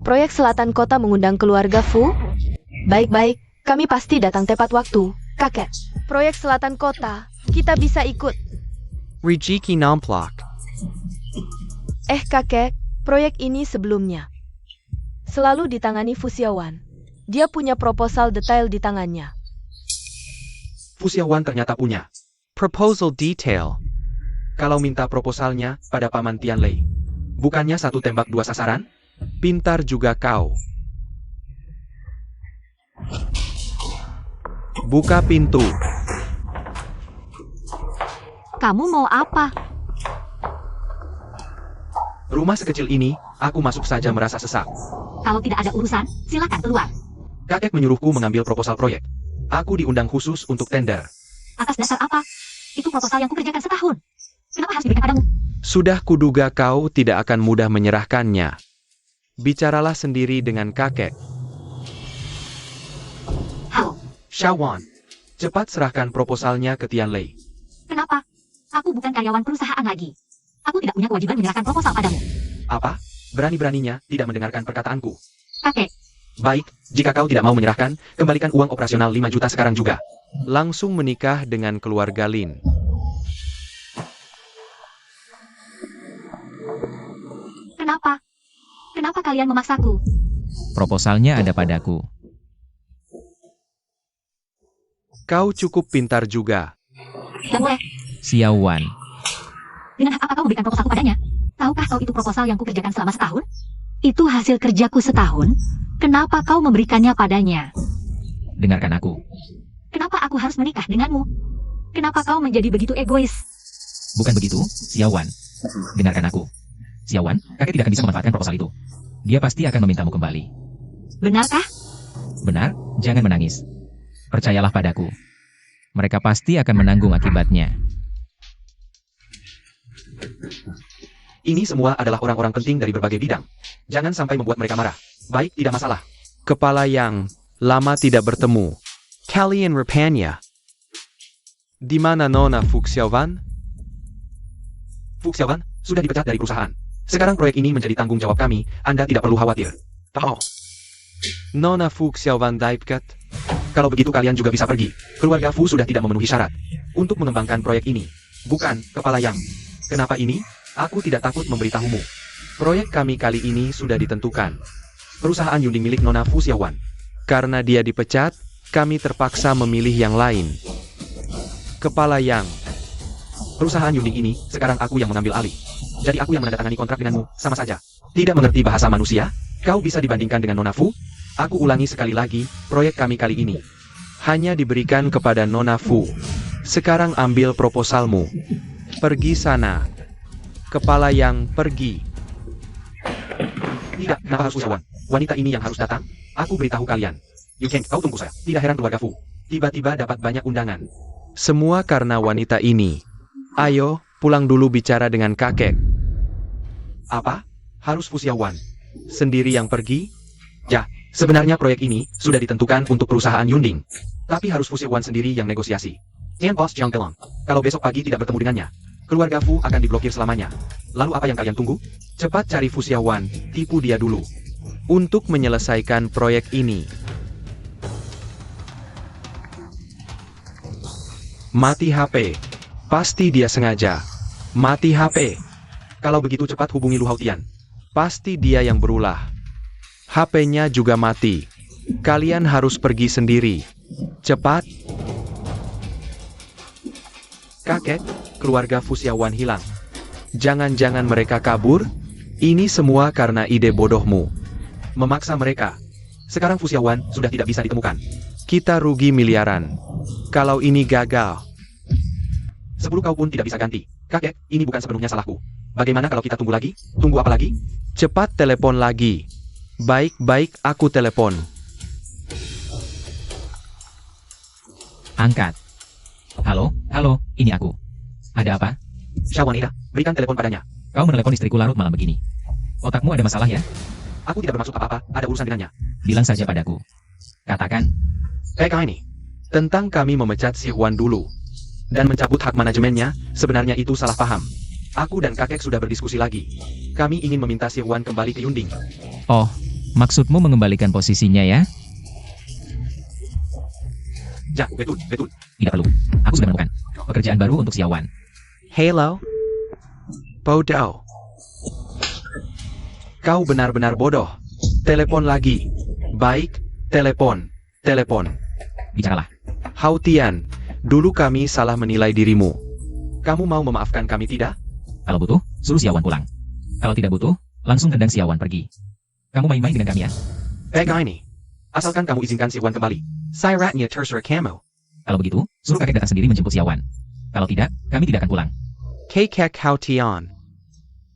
C: Proyek selatan kota mengundang keluarga Fu? Baik-baik, kami pasti datang tepat waktu, kakek. Proyek selatan kota, kita bisa ikut.
A: Rijiki Namplak.
C: Kakek, proyek ini sebelumnya selalu ditangani Fu Xiaowan. Dia punya proposal detail di tangannya.
D: Fu Xiaowan ternyata punya.
A: Proposal detail. Kalau minta proposalnya pada Paman Tianlei.
D: Bukannya 1 tembak 2 sasaran?
A: Pintar juga kau. Buka pintu.
E: Kamu mau apa?
D: Rumah sekecil ini, aku masuk saja merasa sesak.
E: Kalau tidak ada urusan, silakan keluar.
D: Kakek menyuruhku mengambil proposal proyek. Aku diundang khusus untuk tender.
E: Atas dasar apa? Itu proposal yang kukerjakan setahun. Kenapa harus diberikan padamu?
A: Sudah kuduga kau tidak akan mudah menyerahkannya. Bicaralah sendiri dengan kakek.
E: Hao,
D: Xiaowan, cepat serahkan proposalnya ke Tianlei.
E: kenapa? Aku bukan karyawan perusahaan lagi. Aku tidak punya kewajiban menyerahkan proposal padamu.
D: Apa? Berani-beraninya tidak mendengarkan perkataanku.
E: Kakek,
D: Baik, jika kau tidak mau menyerahkan, kembalikan uang operasional 5 juta sekarang juga.
A: Langsung menikah dengan keluarga Lin.
E: kenapa? Kenapa kalian memaksaku?
B: Proposalnya ada padaku.
A: Kau cukup pintar juga.
E: Tidak boleh.
B: Xiaowan,
E: Dengan hak apa kau memberikan proposalku padanya? Tahukah kau itu proposal yang kukerjakan selama setahun? Itu hasil kerjaku setahun. Kenapa kau memberikannya padanya?
B: dengarkan aku.
E: Kenapa aku harus menikah denganmu? Kenapa kau menjadi begitu egois?
B: Bukan begitu, Xiaowan. Dengarkan aku. Xiaowan, kakek tidak akan bisa memanfaatkan proposal itu. Dia pasti akan memintamu kembali.
E: Benarkah?
B: Benar, jangan menangis. Percayalah padaku. Mereka pasti akan menanggung akibatnya.
D: Ini semua adalah orang-orang penting dari berbagai bidang. Jangan sampai membuat mereka marah. Baik, tidak masalah.
A: Kepala yang lama tidak bertemu. Kalian rupanya. Di mana Nona Fu Xiaowan?
D: Fu Xiaowan, sudah dipecat dari perusahaan. Sekarang proyek ini menjadi tanggung jawab kami, Anda tidak perlu khawatir. Tahu.
A: Nona Fu Xiaowan Daipkat.
D: Kalau begitu kalian juga bisa pergi. Keluarga Fu sudah tidak memenuhi syarat untuk mengembangkan proyek ini. Bukan, kepala yang. Kenapa ini? Aku tidak takut memberitahumu.
A: Proyek kami kali ini sudah ditentukan.
D: Perusahaan Yunding milik Nona Fu Xiaowan.
A: Karena dia dipecat, kami terpaksa memilih yang lain. Kepala yang.
D: Perusahaan Yunding ini, sekarang aku yang mengambil alih. Jadi aku yang menandatangani kontrak denganmu, sama saja. Tidak mengerti bahasa manusia? Kau bisa dibandingkan dengan Nona Fu? Aku ulangi sekali lagi, proyek kami kali ini
A: hanya diberikan kepada Nona Fu. Sekarang ambil proposalmu. Pergi sana. Kepala yang pergi.
D: Tidak, kenapa harus Fu Xiaowan? Wanita ini yang harus datang? Aku beritahu kalian. Yukeng, kau tunggu saya. Tidak heran keluarga Fu tiba-tiba dapat banyak undangan.
A: Semua karena wanita ini. Ayo, pulang dulu bicara dengan kakek.
D: Apa? Harus Fu Xiaowan?
A: Sendiri yang pergi?
D: Sebenarnya proyek ini sudah ditentukan untuk perusahaan Yunding. Tapi harus Fu Xiaowan sendiri yang negosiasi. Tian Bos Jiang Pelong. Kalau besok pagi tidak bertemu dengannya, keluarga Fu akan diblokir selamanya. Lalu apa yang kalian tunggu? Cepat cari Fu Xiaowan, tipu dia dulu.
A: Untuk menyelesaikan proyek ini. Mati HP. Pasti dia sengaja. Mati HP.
D: Kalau begitu cepat hubungi Lu Haotian.
A: Pasti dia yang berulah. HP-nya juga mati. Kalian harus pergi sendiri. Cepat.
D: Kakek, keluarga Fu Xiaowan hilang.
A: Jangan-jangan mereka kabur? Ini semua karena ide bodohmu.
D: Memaksa mereka. Sekarang Fu Xiaowan sudah tidak bisa ditemukan.
A: Kita rugi miliaran. Kalau ini gagal,
D: 10 kau pun tidak bisa ganti. Kakek, ini bukan sepenuhnya salahku. Bagaimana kalau kita tunggu lagi? Tunggu apa lagi?
A: cepat telepon lagi. Baik-baik, aku telepon.
B: Angkat. Halo, ini aku. Ada apa?
D: Xiaowan Ida, berikan telepon padanya.
B: Kau menelepon istriku larut malam begini. Otakmu ada masalah ya?
D: Aku tidak bermaksud apa-apa, ada urusan dengannya.
B: Bilang saja padaku. Katakan.
D: PK ini.
A: Tentang kami memecat si Huan dulu. Dan mencabut hak manajemennya, sebenarnya itu salah paham.
D: Aku dan kakek sudah berdiskusi lagi. Kami ingin meminta si Huan kembali ke Yunding.
B: Oh, maksudmu mengembalikan posisinya ya?
D: Ja, betul.
B: Tidak perlu. Aku sudah menemukan pekerjaan baru untuk Xiaowan.
A: Hello? Bodoh. Kau benar-benar bodoh. Telepon lagi. Baik, telepon.
B: Bicaralah.
A: Haotian, dulu kami salah menilai dirimu. Kamu mau memaafkan kami tidak?
B: Kalau butuh, suruh Xiaowan pulang. Kalau tidak butuh, langsung tendang Xiaowan pergi. Kamu main-main dengan kami ya?
D: PK ini. Asalkan kamu izinkan si Huan kembali. Siratnya terserah kamu.
B: Kalau begitu, suruh kakek datang sendiri menjemput Xiaowan. Kalau tidak, kami tidak akan pulang.
A: Kakek Haotian.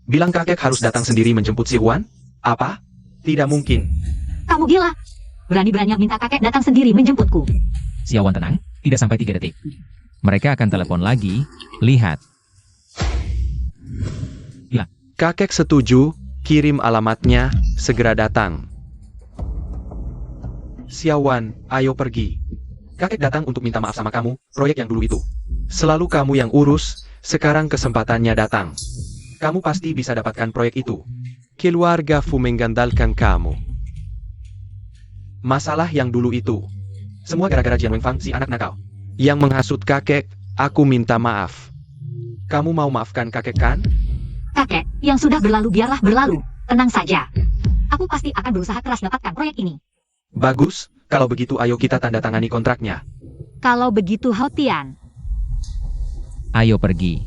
D: Bilang kakek harus datang sendiri menjemput si Huan? Apa? Tidak mungkin.
E: Kamu gila. Berani-beraninya minta kakek datang sendiri menjemputku.
B: Xiaowan tenang, tidak sampai 3 detik. Mereka akan telepon lagi. Lihat.
A: Kakek setuju, kirim alamatnya, segera datang.
D: Xiaowan, ayo pergi. Kakek datang untuk minta maaf sama kamu, proyek yang dulu itu.
A: Selalu kamu yang urus, sekarang kesempatannya datang.
D: Kamu pasti bisa dapatkan proyek itu.
A: Keluarga Fu mengandalkan kamu.
D: Masalah yang dulu itu. Semua gara-gara Jian Wenfang, si anak nakal.
A: Yang menghasut kakek, aku minta maaf.
D: Kamu mau maafkan kakek kan?
E: Kakek, yang sudah berlalu biarlah berlalu. Tenang saja. Aku pasti akan berusaha keras dapatkan proyek ini.
D: Bagus, kalau begitu ayo kita tanda tangani kontraknya.
E: Kalau begitu Haotian.
B: Ayo pergi.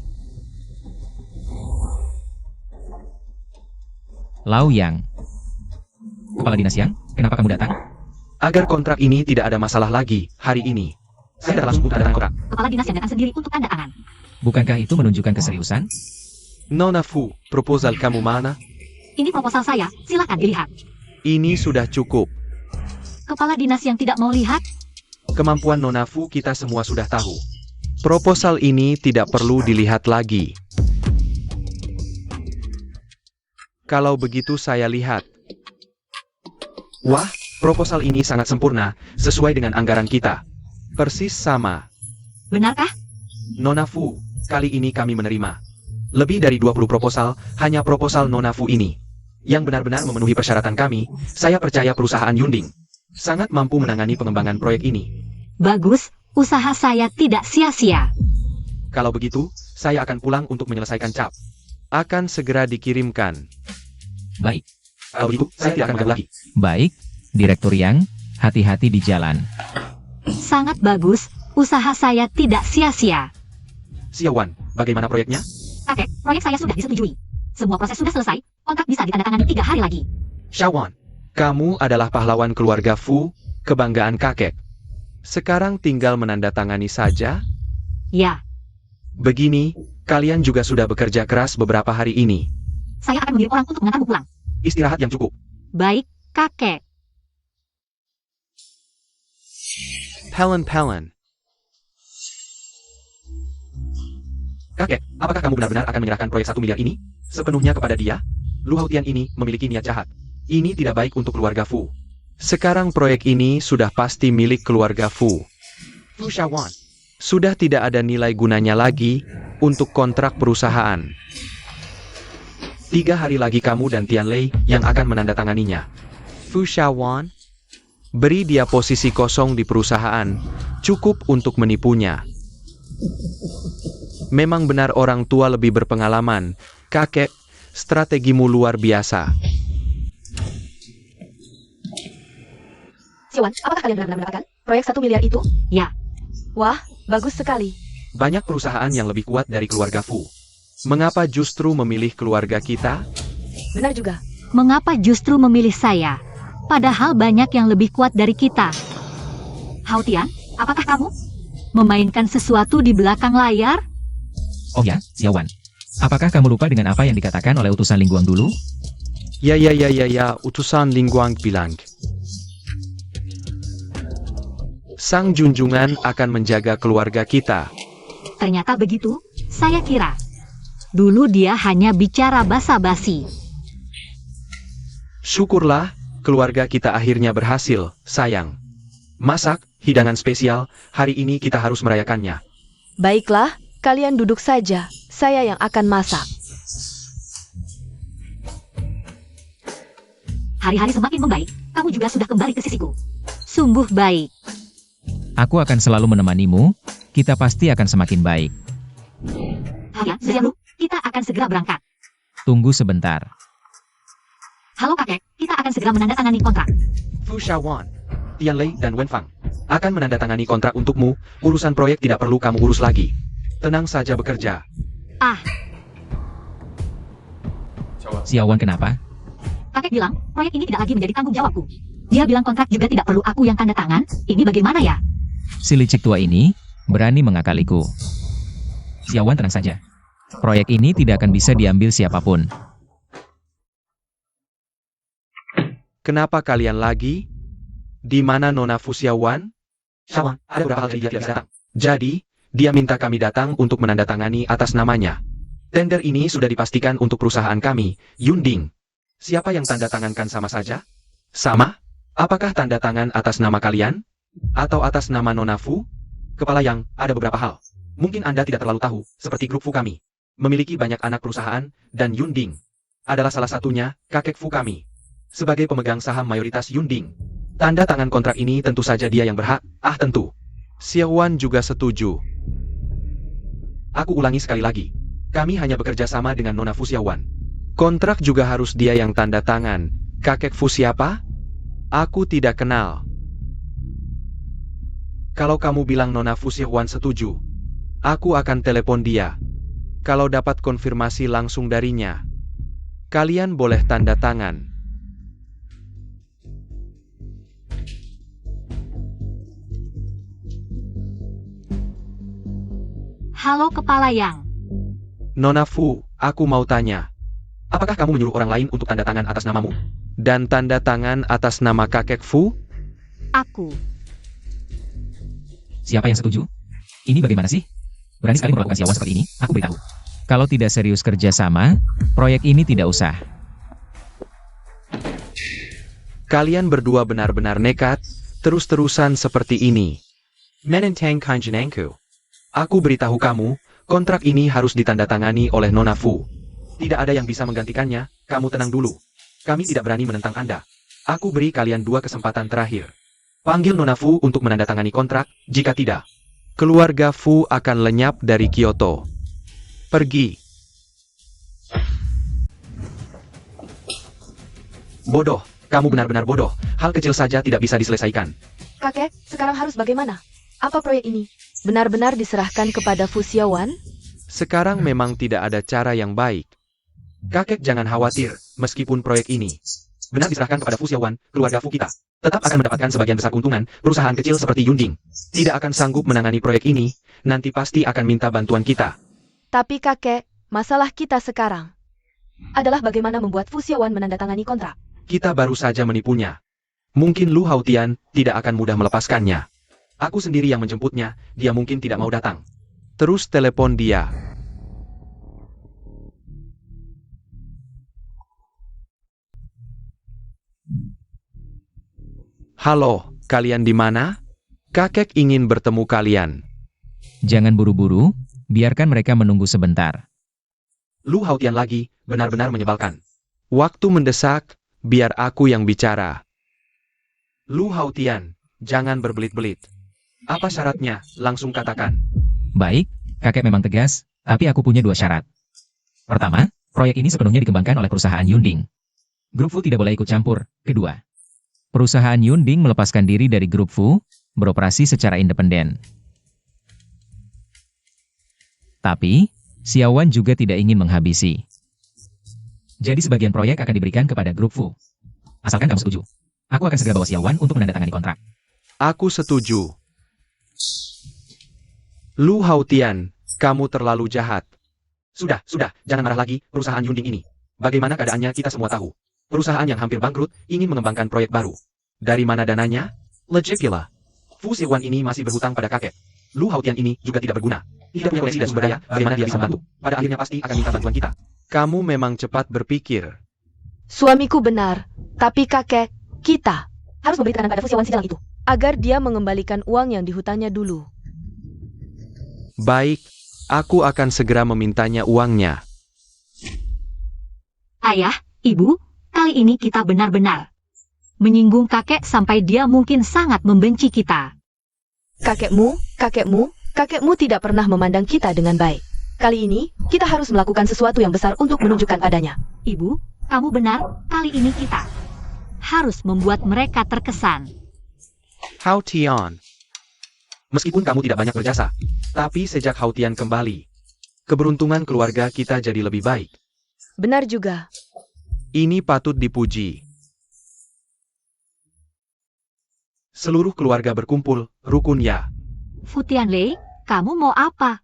B: Lau Yang. Kepala Dinas Yang, kenapa kamu datang?
D: Agar kontrak ini tidak ada masalah lagi, hari ini. Saya datang langsung untuk tanda tangan kontrak.
E: Kepala dinas yang datang sendiri untuk tanda tangan.
B: Bukankah itu menunjukkan keseriusan?
A: Nona Fu, proposal kamu mana?
E: Ini proposal saya, silakan dilihat.
A: Ini sudah cukup.
E: Kepala dinas yang tidak mau lihat,
A: Kemampuan Nona Fu kita semua sudah tahu. Proposal ini tidak perlu dilihat lagi. Kalau begitu saya lihat.
D: Wah, proposal ini sangat sempurna, sesuai dengan anggaran kita.
A: Persis sama.
E: benarkah?
D: Nona Fu, kali ini kami menerima. Lebih dari 20 proposal, hanya proposal Nona Fu ini. Yang benar-benar memenuhi persyaratan kami, saya percaya perusahaan Yunding sangat mampu menangani pengembangan proyek ini.
E: Bagus, usaha saya tidak sia-sia.
D: Kalau begitu, saya akan pulang untuk menyelesaikan cap.
A: Akan segera dikirimkan.
B: Baik.
D: Kalau begitu, saya tidak akan mengganggu lagi.
B: Baik, Direktur Yang, hati-hati di jalan.
E: Sangat bagus, usaha saya tidak sia-sia.
D: Xiaowan, bagaimana proyeknya?
E: Kakek, proyek saya sudah disetujui. Semua proses sudah selesai, kontrak bisa ditandatangani 3 hari lagi.
D: Xiaowan,
A: Kamu adalah pahlawan keluarga Fu, kebanggaan kakek. Sekarang tinggal menandatangani saja.
E: Ya,
A: Begini, kalian juga sudah bekerja keras beberapa hari ini.
E: saya akan mengirim orang untuk mengantarmu pulang.
D: istirahat yang cukup.
E: Baik, kakek.
A: Pelin.
D: Kakek, apakah kamu benar-benar akan menyerahkan proyek 1 miliar ini sepenuhnya kepada dia? Lu Haotian ini memiliki niat jahat. Ini tidak baik untuk keluarga Fu.
A: Sekarang proyek ini sudah pasti milik keluarga Fu.
D: Fu Xiaowan.
A: Sudah tidak ada nilai gunanya lagi untuk kontrak perusahaan.
D: 3 hari lagi kamu dan Tianlei yang akan menandatanganinya.
A: Fu Xiaowan, beri dia posisi kosong di perusahaan, cukup untuk menipunya. Memang benar orang tua lebih berpengalaman, kakek, strategimu luar biasa.
C: Xiaowan, apakah kalian benar-benar mendapatkan proyek 1 miliar itu?
E: Ya,
C: Wah, bagus sekali.
D: Banyak perusahaan yang lebih kuat dari keluarga Fu.
A: Mengapa justru memilih keluarga kita?
C: Benar juga.
E: mengapa justru memilih saya? Padahal banyak yang lebih kuat dari kita. Hao Tian, apakah kamu memainkan sesuatu di belakang layar?
B: Oh ya, Xiaowan. Apakah kamu lupa dengan apa yang dikatakan oleh utusan Lingguang dulu?
A: Ya, utusan Lingguang bilang. Sang junjungan akan menjaga keluarga kita.
E: Ternyata begitu, saya kira. Dulu dia hanya bicara basa-basi.
A: Syukurlah, keluarga kita akhirnya berhasil, sayang.
D: Masak, hidangan spesial, hari ini kita harus merayakannya.
C: Baiklah, kalian duduk saja. Saya yang akan masak.
E: Hari-hari semakin membaik, kamu juga sudah kembali ke sisiku. Sungguh baik.
B: Aku akan selalu menemanimu, kita pasti akan semakin baik.
E: Haya, Zelu, kita akan segera berangkat.
B: Tunggu sebentar.
E: Halo kakek, kita akan segera menandatangani kontrak.
D: Fu Xiaowan, Tianlei dan Wenfang akan menandatangani kontrak untukmu, urusan proyek tidak perlu kamu urus lagi. Tenang saja bekerja.
B: Xiaowan kenapa?
E: Kakek bilang, proyek ini tidak lagi menjadi tanggung jawabku. Dia bilang kontrak juga tidak perlu aku yang tanda tangan. Ini bagaimana ya?
B: Si licik tua ini berani mengakaliku. Xiaowan tenang saja. Proyek ini tidak akan bisa diambil siapapun.
A: Kenapa kalian lagi? Di mana Nona Fu Xiaowan?
D: Xiaowan, ada beberapa hal jadi dia tidak datang. Jadi, dia minta kami datang untuk menandatangani atas namanya. Tender ini sudah dipastikan untuk perusahaan kami, Yunding. Siapa yang tanda tangankan sama saja? Sama? Apakah tanda tangan atas nama kalian? Atau atas nama Nona Fu? Kepala yang, ada beberapa hal. Mungkin Anda tidak terlalu tahu, seperti grup Fu kami. Memiliki banyak anak perusahaan, dan Yunding adalah salah satunya, kakek Fu kami. Sebagai pemegang saham mayoritas Yunding. Tanda tangan kontrak ini tentu saja dia yang berhak, tentu.
A: Xiaowan juga setuju.
D: Aku ulangi sekali lagi. Kami hanya bekerja sama dengan Nona Fu Xiaowan.
A: Kontrak juga harus dia yang tanda tangan. Kakek Fu siapa? Aku tidak kenal. Kalau kamu bilang Nona Fu Xiaowan setuju, aku akan telepon dia. Kalau dapat konfirmasi langsung darinya, kalian boleh tanda tangan.
E: Halo kepala yang.
A: Nona Fu, aku mau tanya.
D: Apakah kamu menyuruh orang lain untuk tanda tangan atas namamu?
A: Dan tanda tangan atas nama kakek Fu?
E: Aku.
B: Siapa yang setuju? Ini bagaimana sih? Berani sekali melakukan Xiaowan seperti ini, aku beritahu. Kalau tidak serius kerja sama, proyek ini tidak usah.
A: Kalian berdua benar-benar nekat, terus-terusan seperti ini.
D: Menentang kanjenangku. Aku beritahu kamu, kontrak ini harus ditandatangani oleh Nona Fu. Tidak ada yang bisa menggantikannya, kamu tenang dulu. Kami tidak berani menentang Anda. Aku beri kalian 2 kesempatan terakhir. Panggil Nona Fu untuk menandatangani kontrak, jika tidak.
A: Keluarga Fu akan lenyap dari Kyoto. Pergi.
D: Bodoh, kamu benar-benar bodoh. Hal kecil saja tidak bisa diselesaikan.
C: Kakek, sekarang harus bagaimana? Apa proyek ini benar-benar diserahkan kepada Fu Xiaowan?
A: Sekarang memang tidak ada cara yang baik.
D: Kakek jangan khawatir, meskipun proyek ini benar diserahkan kepada Fu Xiaowan, keluarga Fu kita tetap akan mendapatkan sebagian besar keuntungan. Perusahaan kecil seperti Yunding tidak akan sanggup menangani proyek ini, nanti pasti akan minta bantuan kita.
C: Tapi kakek, masalah kita sekarang adalah bagaimana membuat Fu Xiaowan menandatangani kontrak.
D: Kita baru saja menipunya. Mungkin Lu Haotian tidak akan mudah melepaskannya. Aku sendiri yang menjemputnya, dia mungkin tidak mau datang.
A: Terus telepon dia. Halo, kalian di mana? Kakek ingin bertemu kalian.
B: Jangan buru-buru, biarkan mereka menunggu sebentar.
D: Lu Hautian lagi, benar-benar menyebalkan.
A: Waktu mendesak, biar aku yang bicara.
D: Lu Hautian, jangan berbelit-belit. Apa syaratnya? Langsung katakan.
B: Baik, kakek memang tegas, tapi aku punya 2 syarat. Pertama, proyek ini sepenuhnya dikembangkan oleh perusahaan Yunding. Grup Fu tidak boleh ikut campur. Kedua, perusahaan Yunding melepaskan diri dari Grup Fu, beroperasi secara independen. Tapi, Xiaowan juga tidak ingin menghabisi. Jadi sebagian proyek akan diberikan kepada Grup Fu. Asalkan kamu setuju. Aku akan segera bawa Xiaowan untuk menandatangani kontrak.
A: Aku setuju. Lu Hautian, kamu terlalu jahat.
D: Sudah, jangan marah lagi, perusahaan Yunding ini. Bagaimana keadaannya kita semua tahu. Perusahaan yang hampir bangkrut, ingin mengembangkan proyek baru. Dari mana dananya? Legit gila. Fu Xiaowan ini masih berhutang pada kakek. Lu Hautian ini juga tidak berguna. Tidak punya koneksi dan sumber daya, bagaimana dia bisa membantu? Pada akhirnya pasti akan minta bantuan kita.
A: Kamu memang cepat berpikir.
C: Suamiku benar, tapi kakek, kita harus memberi tekanan pada Fu Xiaowan si dalang itu, agar dia mengembalikan uang yang dihutangnya dulu.
A: Baik, aku akan segera memintanya uangnya.
E: Ayah, Ibu, kali ini kita benar-benar menyinggung kakek sampai dia mungkin sangat membenci kita.
C: Kakekmu tidak pernah memandang kita dengan baik. Kali ini, kita harus melakukan sesuatu yang besar untuk menunjukkan padanya.
E: Ibu, kamu benar, kali ini kita harus membuat mereka terkesan.
A: Hautian,
D: Meskipun kamu tidak banyak berjasa, tapi sejak Hautian kembali, keberuntungan keluarga kita jadi lebih baik.
C: Benar juga.
A: ini patut dipuji.
D: Seluruh keluarga berkumpul, rukun ya.
E: Fu Tianlei, kamu mau apa?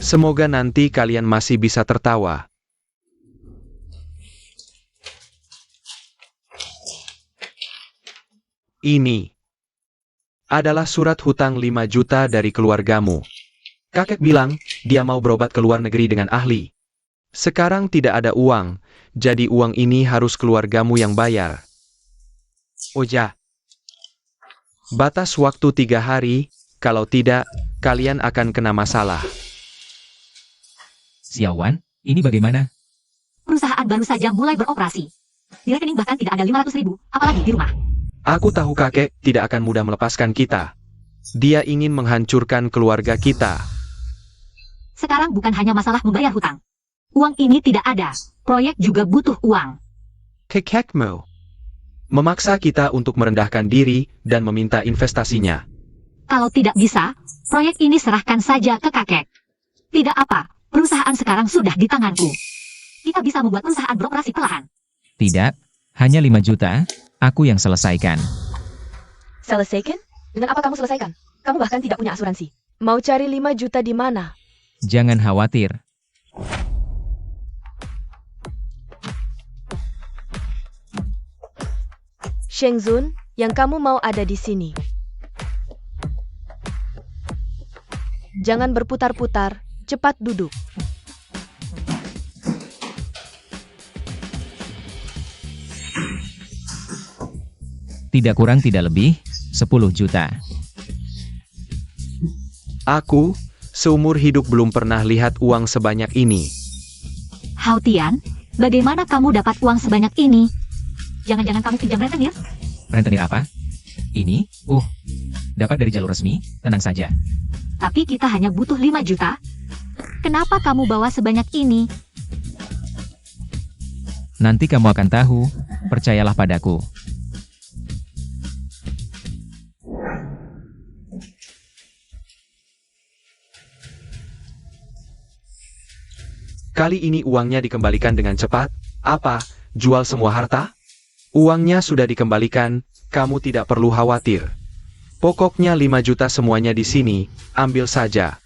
A: Semoga nanti kalian masih bisa tertawa. Ini adalah surat hutang 5 juta dari keluargamu.
D: Kakek bilang, dia mau berobat ke luar negeri dengan ahli.
A: Sekarang tidak ada uang, jadi uang ini harus keluargamu yang bayar. Oh ya. Batas waktu 3 hari, kalau tidak, kalian akan kena masalah.
B: Xiaowan, ini bagaimana?
E: Perusahaan baru saja mulai beroperasi. Di rekening bahkan tidak ada 500.000, apalagi di rumah.
A: Aku tahu kakek tidak akan mudah melepaskan kita. Dia ingin menghancurkan keluarga kita.
E: Sekarang bukan hanya masalah membayar hutang. Uang ini tidak ada. Proyek juga butuh uang.
A: Kakekmu memaksa kita untuk merendahkan diri dan meminta investasinya.
E: Kalau tidak bisa, proyek ini serahkan saja ke kakek. Tidak apa, perusahaan sekarang sudah di tanganku. Kita bisa membuat perusahaan beroperasi perlahan.
B: Tidak, hanya 5 juta, aku yang selesaikan.
C: Selesaikan? Dengan apa kamu selesaikan? Kamu bahkan tidak punya asuransi. Mau cari 5 juta di mana?
B: Jangan khawatir.
C: Sheng Zun, yang kamu mau ada di sini. Jangan berputar-putar, cepat duduk.
B: Tidak kurang tidak lebih, 10 juta.
A: Aku, seumur hidup belum pernah lihat uang sebanyak ini.
E: Hautian, bagaimana kamu dapat uang sebanyak ini? Jangan-jangan kamu pinjam rentenir?
B: Rentenir apa? Ini, dapat dari jalur resmi, tenang saja.
E: Tapi kita hanya butuh 5 juta. Kenapa kamu bawa sebanyak ini?
B: Nanti kamu akan tahu, percayalah padaku.
A: Kali ini uangnya dikembalikan dengan cepat. Apa? Jual semua harta? Uangnya sudah dikembalikan, kamu tidak perlu khawatir. Pokoknya 5 juta semuanya di sini, ambil saja.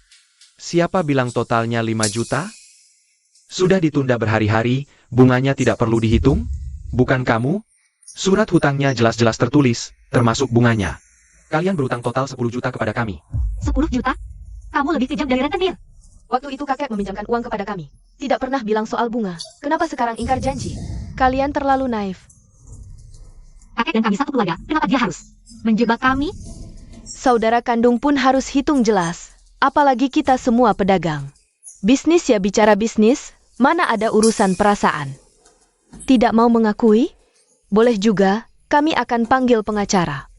A: Siapa bilang totalnya 5 juta? Sudah ditunda berhari-hari, bunganya tidak perlu dihitung? Bukan kamu? Surat hutangnya jelas-jelas tertulis, termasuk bunganya.
D: Kalian berutang total 10 juta kepada kami.
E: 10 juta? Kamu lebih kejam dari rentenir.
C: Waktu itu kakek meminjamkan uang kepada kami. Tidak pernah bilang soal bunga. Kenapa sekarang ingkar janji? Kalian terlalu naif.
E: Kakek dan kami satu keluarga, kenapa dia harus Menjebak kami?
C: Saudara kandung pun harus hitung jelas. Apalagi kita semua pedagang. Bisnis ya bicara bisnis, mana ada urusan perasaan. Tidak mau mengakui? Boleh juga, kami akan panggil pengacara.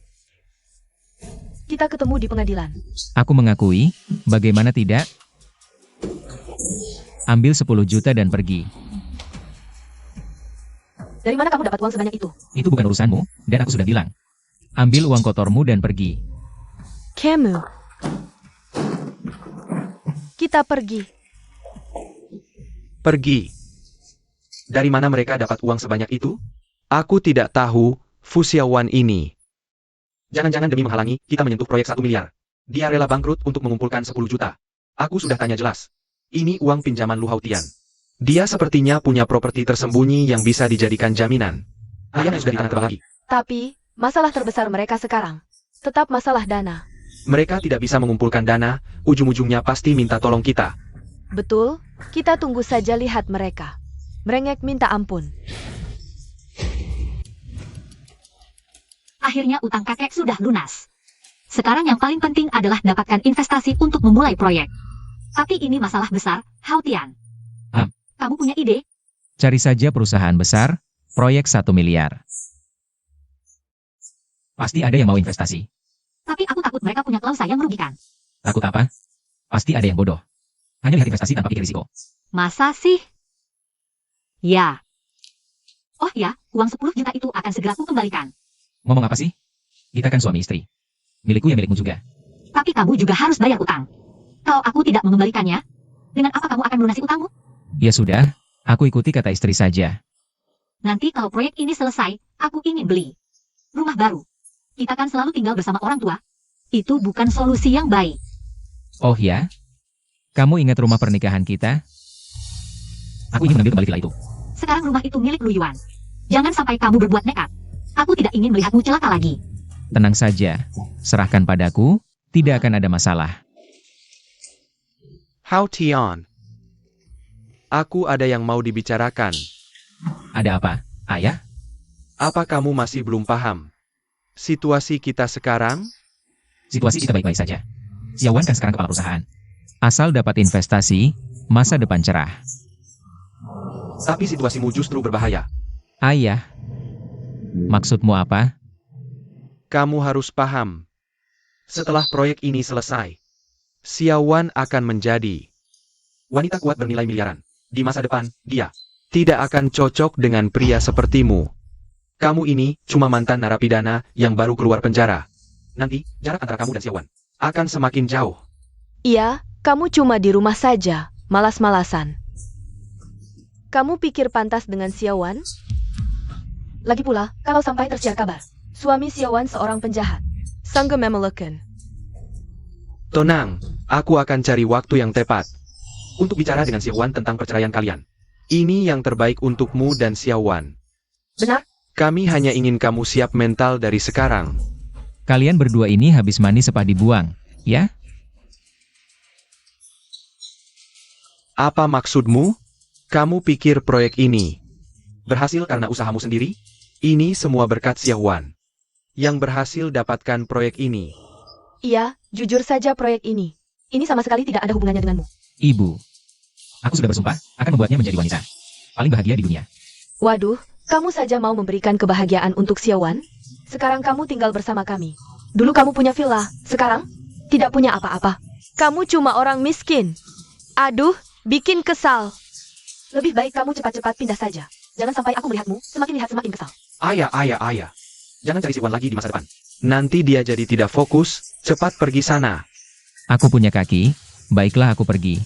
C: Kita ketemu di pengadilan.
B: Aku mengakui, bagaimana tidak? Ambil 10 juta dan pergi.
C: Dari mana kamu dapat uang sebanyak itu?
B: Itu bukan urusanmu, dan aku sudah bilang. Ambil uang kotormu dan pergi.
C: Kamu. Kita pergi.
A: Pergi. Dari mana mereka dapat uang sebanyak itu? Aku tidak tahu, Fusiawan ini. Jangan-jangan demi menghalangi, kita menyentuh proyek 1 miliar. Dia rela bangkrut untuk mengumpulkan 10 juta. Aku sudah tanya jelas. Ini uang pinjaman Lu Hautian. Dia sepertinya punya properti tersembunyi yang bisa dijadikan jaminan. Ayam yang sudah ditanam lagi.
C: Tapi, masalah terbesar mereka sekarang tetap masalah dana.
A: Mereka tidak bisa mengumpulkan dana, ujung-ujungnya pasti minta tolong kita.
C: Betul, kita tunggu saja lihat mereka. Merengek minta ampun.
E: Akhirnya utang kakek sudah lunas. Sekarang yang paling penting adalah dapatkan investasi untuk memulai proyek. Tapi ini masalah besar, Hautian. Kamu punya ide?
B: Cari saja perusahaan besar, proyek 1 miliar. Pasti ada yang mau investasi.
E: Tapi aku takut mereka punya klausa yang merugikan.
B: Takut apa? Pasti ada yang bodoh. Hanya lihat investasi tanpa pikir risiko.
E: Masa sih? Ya. Oh ya, uang 10 juta itu akan segera aku kembalikan.
B: Ngomong apa sih? Kita kan suami istri. Milikku ya milikmu juga.
E: Tapi kamu juga harus bayar utang. Kalau aku tidak mengembalikannya, dengan apa kamu akan melunasi utangmu?
B: Ya sudah, aku ikuti kata istri saja.
E: Nanti kalau proyek ini selesai, aku ingin beli rumah baru. Kita kan selalu tinggal bersama orang tua. Itu bukan solusi yang baik.
B: Oh ya? Kamu ingat rumah pernikahan kita? Aku ingin mengambil kembali villa itu.
E: Sekarang rumah itu milik Lu Yuan. Jangan sampai kamu berbuat nekat. Aku tidak ingin melihatmu celaka lagi.
B: Tenang saja, serahkan padaku, tidak akan ada masalah.
A: Hautian. Aku ada yang mau dibicarakan.
B: Ada apa, ayah?
A: Apa kamu masih belum paham? Situasi kita sekarang?
B: Situasi kita baik-baik saja. Siawan kan sekarang kepala perusahaan. Asal dapat investasi, masa depan cerah.
A: Tapi situasimu justru berbahaya.
B: Ayah, maksudmu apa?
A: Kamu harus paham. Setelah proyek ini selesai, Siawan akan menjadi wanita kuat bernilai miliaran. Di masa depan, dia tidak akan cocok dengan pria sepertimu. Kamu ini cuma mantan narapidana yang baru keluar penjara. Nanti, jarak antara kamu dan Siawan akan semakin jauh.
C: Iya, kamu cuma di rumah saja, malas-malasan. Kamu pikir pantas dengan Siawan? Lagi pula, kalau sampai tersiar kabar, suami Siawan seorang penjahat, Sangga Memelukan.
A: Tenang, aku akan cari waktu yang tepat untuk bicara dengan Siawan tentang perceraian kalian. Ini yang terbaik untukmu dan Siawan.
C: Benar?
A: Kami hanya ingin kamu siap mental dari sekarang.
B: Kalian berdua ini habis mani sepah dibuang, ya?
A: Apa maksudmu? Kamu pikir proyek ini berhasil karena usahamu sendiri? Ini semua berkat Siawan yang berhasil dapatkan proyek ini.
C: Iya, jujur saja proyek ini. Ini sama sekali tidak ada hubungannya denganmu.
B: Ibu, aku sudah bersumpah akan membuatnya menjadi wanita paling bahagia di dunia.
C: Waduh, kamu saja mau memberikan kebahagiaan untuk Siawan? Sekarang kamu tinggal bersama kami. Dulu kamu punya villa, sekarang tidak punya apa-apa. Kamu cuma orang miskin. Aduh, bikin kesal. Lebih baik kamu cepat-cepat pindah saja. Jangan sampai aku melihatmu, semakin lihat semakin kesal.
A: Ayah. Jangan cari Siawan lagi di masa depan. Nanti dia jadi tidak fokus, cepat pergi sana.
B: Aku punya kaki, baiklah aku pergi.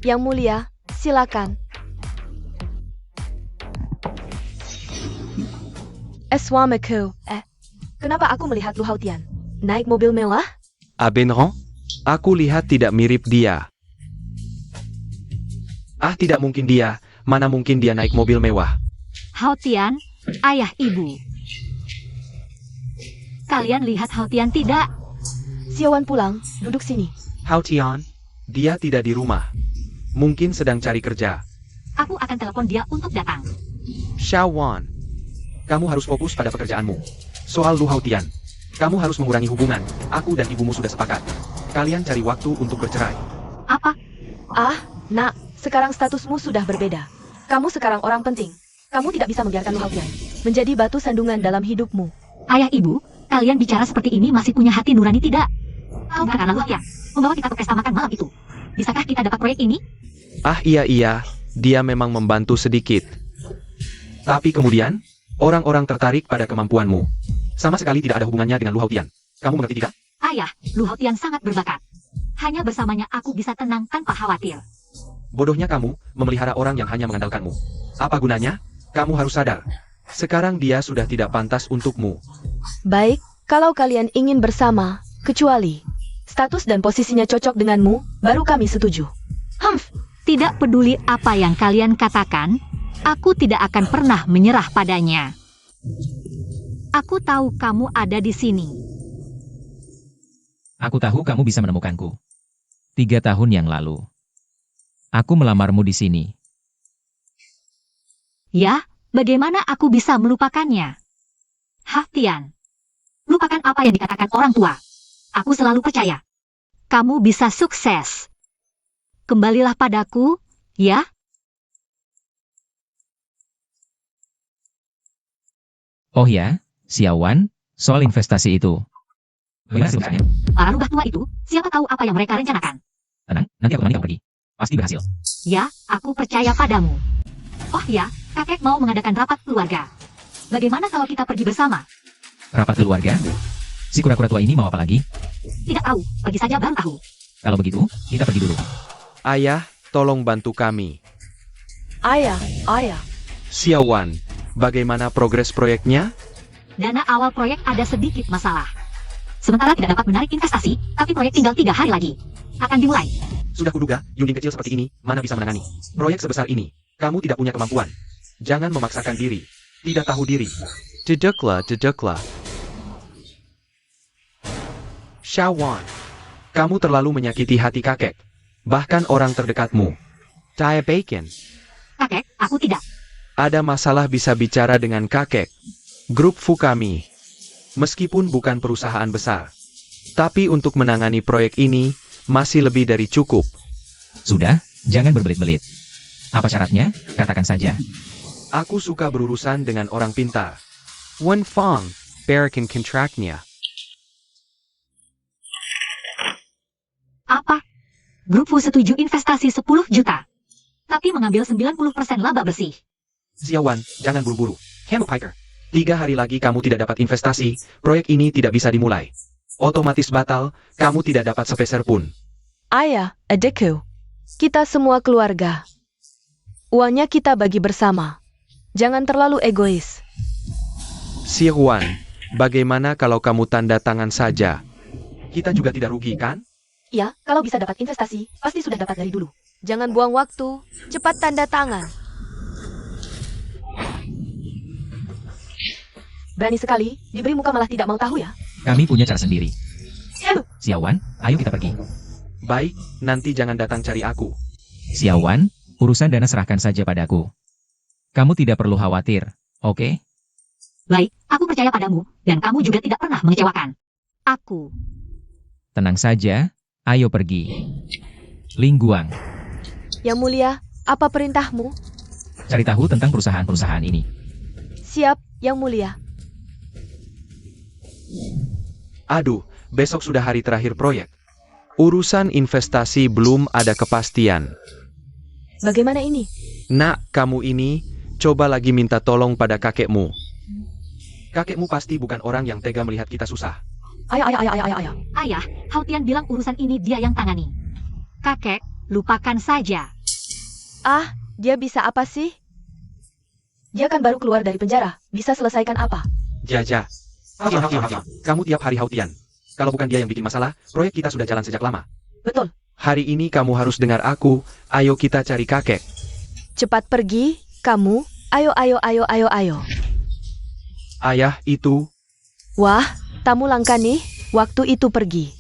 C: Yang mulia, silakan. Suamiku, kenapa aku melihat Lu Hautian naik mobil mewah?
A: Abenron, aku lihat tidak mirip dia. Ah, tidak mungkin dia. Mana mungkin dia naik mobil mewah.
E: Hautian, ayah ibu. Kalian lihat Hautian tidak?
C: Siawan pulang, duduk sini.
A: Hautian, dia tidak di rumah. Mungkin sedang cari kerja.
E: Aku akan telepon dia untuk datang.
A: Xiaowan,
D: Kamu harus fokus pada pekerjaanmu. Soal Lu Haotian, kamu harus mengurangi hubungan. Aku dan ibumu sudah sepakat. Kalian cari waktu untuk bercerai.
E: Apa?
C: Ah, nak, sekarang statusmu sudah berbeda. Kamu sekarang orang penting. Kamu tidak bisa membiarkan Lu Haotian menjadi batu sandungan dalam hidupmu.
E: Ayah ibu, kalian bicara seperti ini masih punya hati nurani tidak? Tahukah karena Lu Haotian membawa kita ke pesta makan malam itu? Bisakah kita dapat proyek ini?
A: ah iya, dia memang membantu sedikit.
D: Tapi kemudian, orang-orang tertarik pada kemampuanmu. Sama sekali tidak ada hubungannya dengan Lu Haotian. Kamu mengerti tidak?
E: Ayah, Lu Haotian sangat berbakat. Hanya bersamanya aku bisa tenang tanpa khawatir.
D: Bodohnya kamu memelihara orang yang hanya mengandalkanmu. Apa gunanya? Kamu harus sadar.
A: Sekarang dia sudah tidak pantas untukmu.
C: Baik, kalau kalian ingin bersama, kecuali status dan posisinya cocok denganmu, baru kami setuju. Humph,
E: Tidak peduli apa yang kalian katakan, aku tidak akan pernah menyerah padanya. Aku tahu kamu ada di sini.
B: Aku tahu kamu bisa menemukanku. 3 tahun yang lalu. Aku melamarmu di sini.
E: Ya, bagaimana aku bisa melupakannya? Haftian, lupakan apa yang dikatakan orang tua. Aku selalu percaya. Kamu bisa sukses. Kembalilah padaku, ya?
B: Oh ya, Xiaowan, soal investasi itu. Bagaimana sebenarnya?
E: Para rubah tua itu, siapa tahu apa yang mereka rencanakan.
B: Tenang, nanti aku temani kamu pergi. Pasti berhasil.
E: Ya, aku percaya padamu. Oh ya, kakek mau mengadakan rapat keluarga. Bagaimana kalau kita pergi bersama?
B: Rapat keluarga? Si kura-kura tua ini mau apa lagi?
E: Tidak tahu, pergi saja baru tahu.
B: Kalau begitu, kita pergi dulu.
A: Ayah, tolong bantu kami.
C: ayah.
A: Xiaowan, bagaimana progres proyeknya?
E: Dana awal proyek ada sedikit masalah. Sementara tidak dapat menarik investasi, tapi proyek tinggal 3 hari lagi. Akan dimulai.
D: Sudah kuduga, Yunding kecil seperti ini, mana bisa menangani proyek sebesar ini. Kamu tidak punya kemampuan. Jangan memaksakan diri. Tidak tahu diri.
A: Dedeklah. Xiaowan, kamu terlalu menyakiti hati kakek. Bahkan orang terdekatmu. Taya Bacon,
E: Kakek, aku tidak.
A: ada masalah bisa bicara dengan kakek. Grup Fukami. Meskipun bukan perusahaan besar. Tapi untuk menangani proyek ini, masih lebih dari cukup.
B: Sudah, jangan berbelit-belit. Apa syaratnya? Katakan saja.
A: Aku suka berurusan dengan orang pintar. Wen Fang, berikan kontraknya.
E: Apa? Grup Fu setuju investasi 10 juta. Tapi mengambil 90% laba bersih.
D: Xiaowan, jangan buru-buru. Hammer Piker. 3 hari lagi kamu tidak dapat investasi, proyek ini tidak bisa dimulai. Otomatis batal, kamu tidak dapat sepeser pun.
C: Ayah, adikku. Kita semua keluarga. Uangnya kita bagi bersama. Jangan terlalu egois.
A: Xiaowan, bagaimana kalau kamu tanda tangan saja?
D: Kita juga tidak rugi, kan?
C: Ya, kalau bisa dapat investasi, pasti sudah dapat dari dulu. Jangan buang waktu, cepat tanda tangan. Berani sekali, diberi muka malah tidak mau tahu ya.
B: Kami punya cara sendiri. Xiaowan, ayo kita pergi.
D: Baik, nanti jangan datang cari aku.
B: Xiaowan, urusan dana serahkan saja padaku. Kamu tidak perlu khawatir, oke?
E: Baik, aku percaya padamu, dan kamu juga tidak pernah mengecewakan. Aku.
B: Tenang saja, ayo pergi. Ling Guang,
C: Yang mulia, apa perintahmu?
B: cari tahu tentang perusahaan-perusahaan ini.
C: Siap, Yang mulia.
D: Aduh, besok sudah hari terakhir proyek.
A: Urusan investasi belum ada kepastian.
C: Bagaimana ini?
A: Nak, kamu ini, coba lagi minta tolong pada kakekmu.
D: Kakekmu pasti bukan orang yang tega melihat kita susah.
C: Ayah.
E: Ayah, Haotian bilang urusan ini dia yang tangani. Kakek, lupakan saja.
C: Ah, dia bisa apa sih? Dia kan baru keluar dari penjara. Bisa selesaikan apa?
D: Jaja. Kamu tiap hari Haotian. Kalau bukan dia yang bikin masalah, proyek kita sudah jalan sejak lama.
C: Betul.
A: Hari ini kamu harus dengar aku, ayo kita cari kakek.
C: Cepat pergi, kamu. Ayo.
A: Ayah, itu,
C: Wah, tamu langka nih. Waktu itu pergi.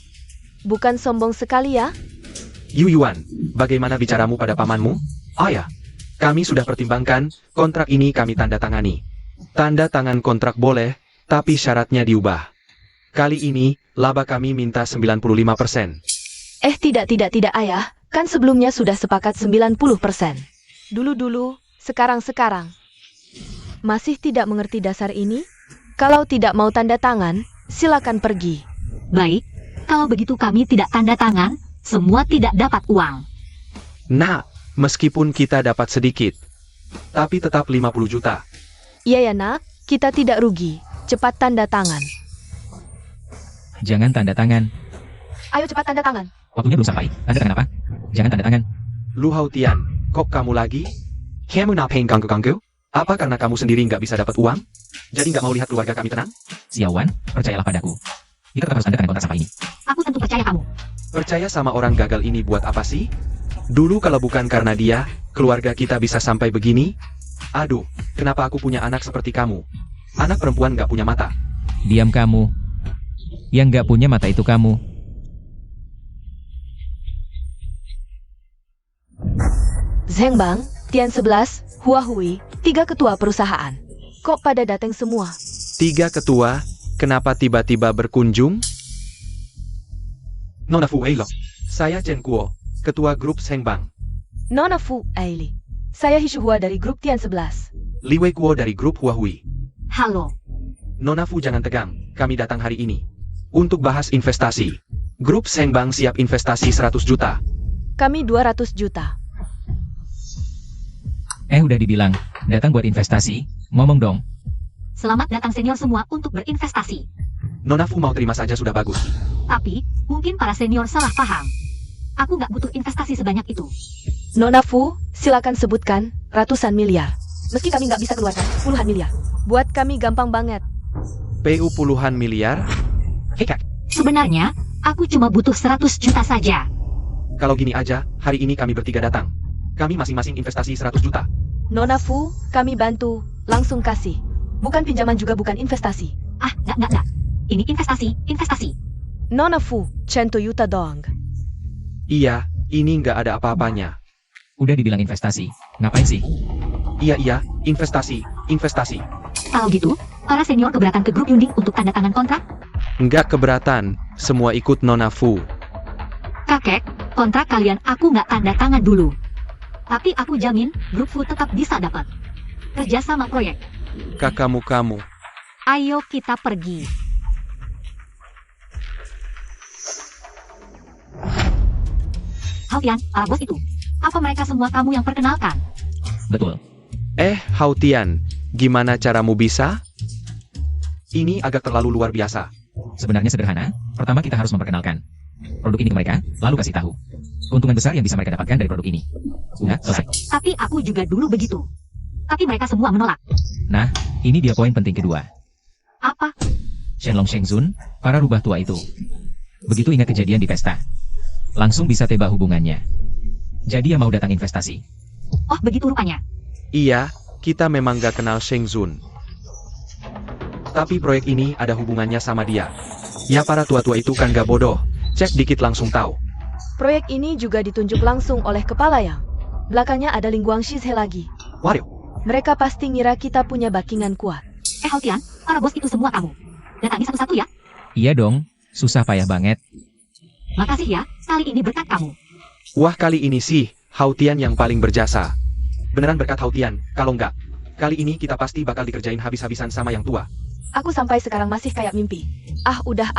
C: Bukan sombong sekali ya?
D: Yu Yuan, bagaimana bicaramu pada pamanmu? Ayah,
A: Kami sudah pertimbangkan, kontrak ini kami tanda tangani. Tanda tangan kontrak boleh, tapi syaratnya diubah. Kali ini, laba kami minta 95%.
C: Tidak ayah, kan sebelumnya sudah sepakat 90%. Dulu, sekarang. Masih tidak mengerti dasar ini? Kalau tidak mau tanda tangan, silakan pergi.
E: Baik, kalau begitu kami tidak tanda tangan, semua tidak dapat uang.
A: Nah, meskipun kita dapat sedikit, tapi tetap 50 juta.
C: Iya ya nak, kita tidak rugi. Cepat tanda tangan.
B: Jangan tanda tangan.
C: Ayo cepat tanda tangan.
B: Waktunya belum sampai. Tanda tangan apa? Jangan tanda tangan.
A: Lu Hautian, kok kamu lagi? Kamu ngapain ganggu-ganggu? Apa karena kamu sendiri nggak bisa dapat uang? Jadi nggak mau lihat keluarga kami tenang?
B: Xiaowan, percayalah padaku. Kita tetap harus tanda tangan kontrak sampah ini.
E: Aku tentu percaya kamu.
A: Percaya sama orang gagal ini buat apa sih? Dulu kalau bukan karena dia, keluarga kita bisa sampai begini? Aduh, kenapa aku punya anak seperti kamu? Anak perempuan nggak punya mata.
B: Diam kamu. Yang nggak punya mata itu kamu.
C: Zheng Bang, Tian 11, Huahui, 3 ketua perusahaan. Kok pada datang semua?
A: 3 ketua, kenapa tiba-tiba berkunjung? Nona Fu Eilo. Saya Chen Kuo, ketua grup Zheng Bang.
C: Nona Fu Aili. Saya Hishuhua dari grup Tian 11.
A: Li Wei Kuo dari grup Huahui.
E: Halo.
A: Nona Fu jangan tegang, kami datang hari ini untuk bahas investasi. Grup Zheng Bang siap investasi 100 juta.
C: Kami 200 juta.
B: Udah dibilang, datang buat investasi, ngomong dong.
E: Selamat datang senior semua untuk berinvestasi.
A: Nona Fu mau terima saja sudah bagus.
E: Tapi, mungkin para senior salah paham. Aku nggak butuh investasi sebanyak itu.
C: Nona Fu, silakan sebutkan ratusan miliar. Meski kami nggak bisa keluarkan puluhan miliar. Buat kami gampang banget.
A: PU puluhan miliar? Hei kak,
E: Sebenarnya, aku cuma butuh 100 juta saja.
A: kalau gini aja, hari ini kami bertiga datang. Kami masing-masing investasi 100 juta.
C: Nona Fu, kami bantu. Langsung kasih. Bukan pinjaman juga bukan investasi.
E: Ah, nggak. Ini investasi.
C: Nona Fu, Cento Yuta dong.
A: Iya, ini nggak ada apa-apanya.
B: Udah dibilang investasi, ngapain sih?
A: Iya, investasi.
E: Kalau gitu, para senior keberatan ke grup Yunding untuk tanda tangan kontrak?
A: Nggak keberatan, semua ikut Nona Fu.
E: Kakek, kontrak kalian aku nggak tanda tangan dulu. Tapi aku jamin, grup Fu tetap bisa dapat. Kerja sama proyek.
A: Kakakmu kamu.
E: Ayo kita pergi. Hautian, para bos itu. Apa mereka semua kamu yang perkenalkan?
B: Betul.
A: Hautian, gimana caramu bisa? Ini agak terlalu luar biasa.
B: Sebenarnya sederhana. Pertama kita harus memperkenalkan produk ini ke mereka, lalu kasih tahu keuntungan besar yang bisa mereka dapatkan dari produk ini. Udah, selesai.
E: Tapi aku juga dulu begitu. Tapi mereka semua menolak.
B: Nah, ini dia poin penting kedua.
E: Apa?
B: Shenlong Shengzun, para rubah tua itu. Begitu ingat kejadian di pesta, langsung bisa tebak hubungannya. Jadi ya mau datang investasi.
E: Oh, begitu rupanya.
A: Iya, kita memang gak kenal Sheng Zun. Tapi proyek ini ada hubungannya sama dia. Ya para tua-tua itu kan gak bodoh. Cek dikit langsung tahu.
C: Proyek ini juga ditunjuk langsung oleh kepala yang. Belakangnya ada Ling Guangshizhe lagi.
A: Waduh,
C: Mereka pasti ngira kita punya backingan kuat.
E: Hautian, para bos itu semua kamu. Datangi satu-satu ya.
B: Iya dong, susah payah banget.
E: Makasih ya, kali ini berkat kamu.
A: wah kali ini sih, Hautian yang paling berjasa. Beneran berkat Hautian, kalau enggak, kali ini kita pasti bakal dikerjain habis-habisan sama yang tua.
C: Aku sampai sekarang masih kayak mimpi. Udah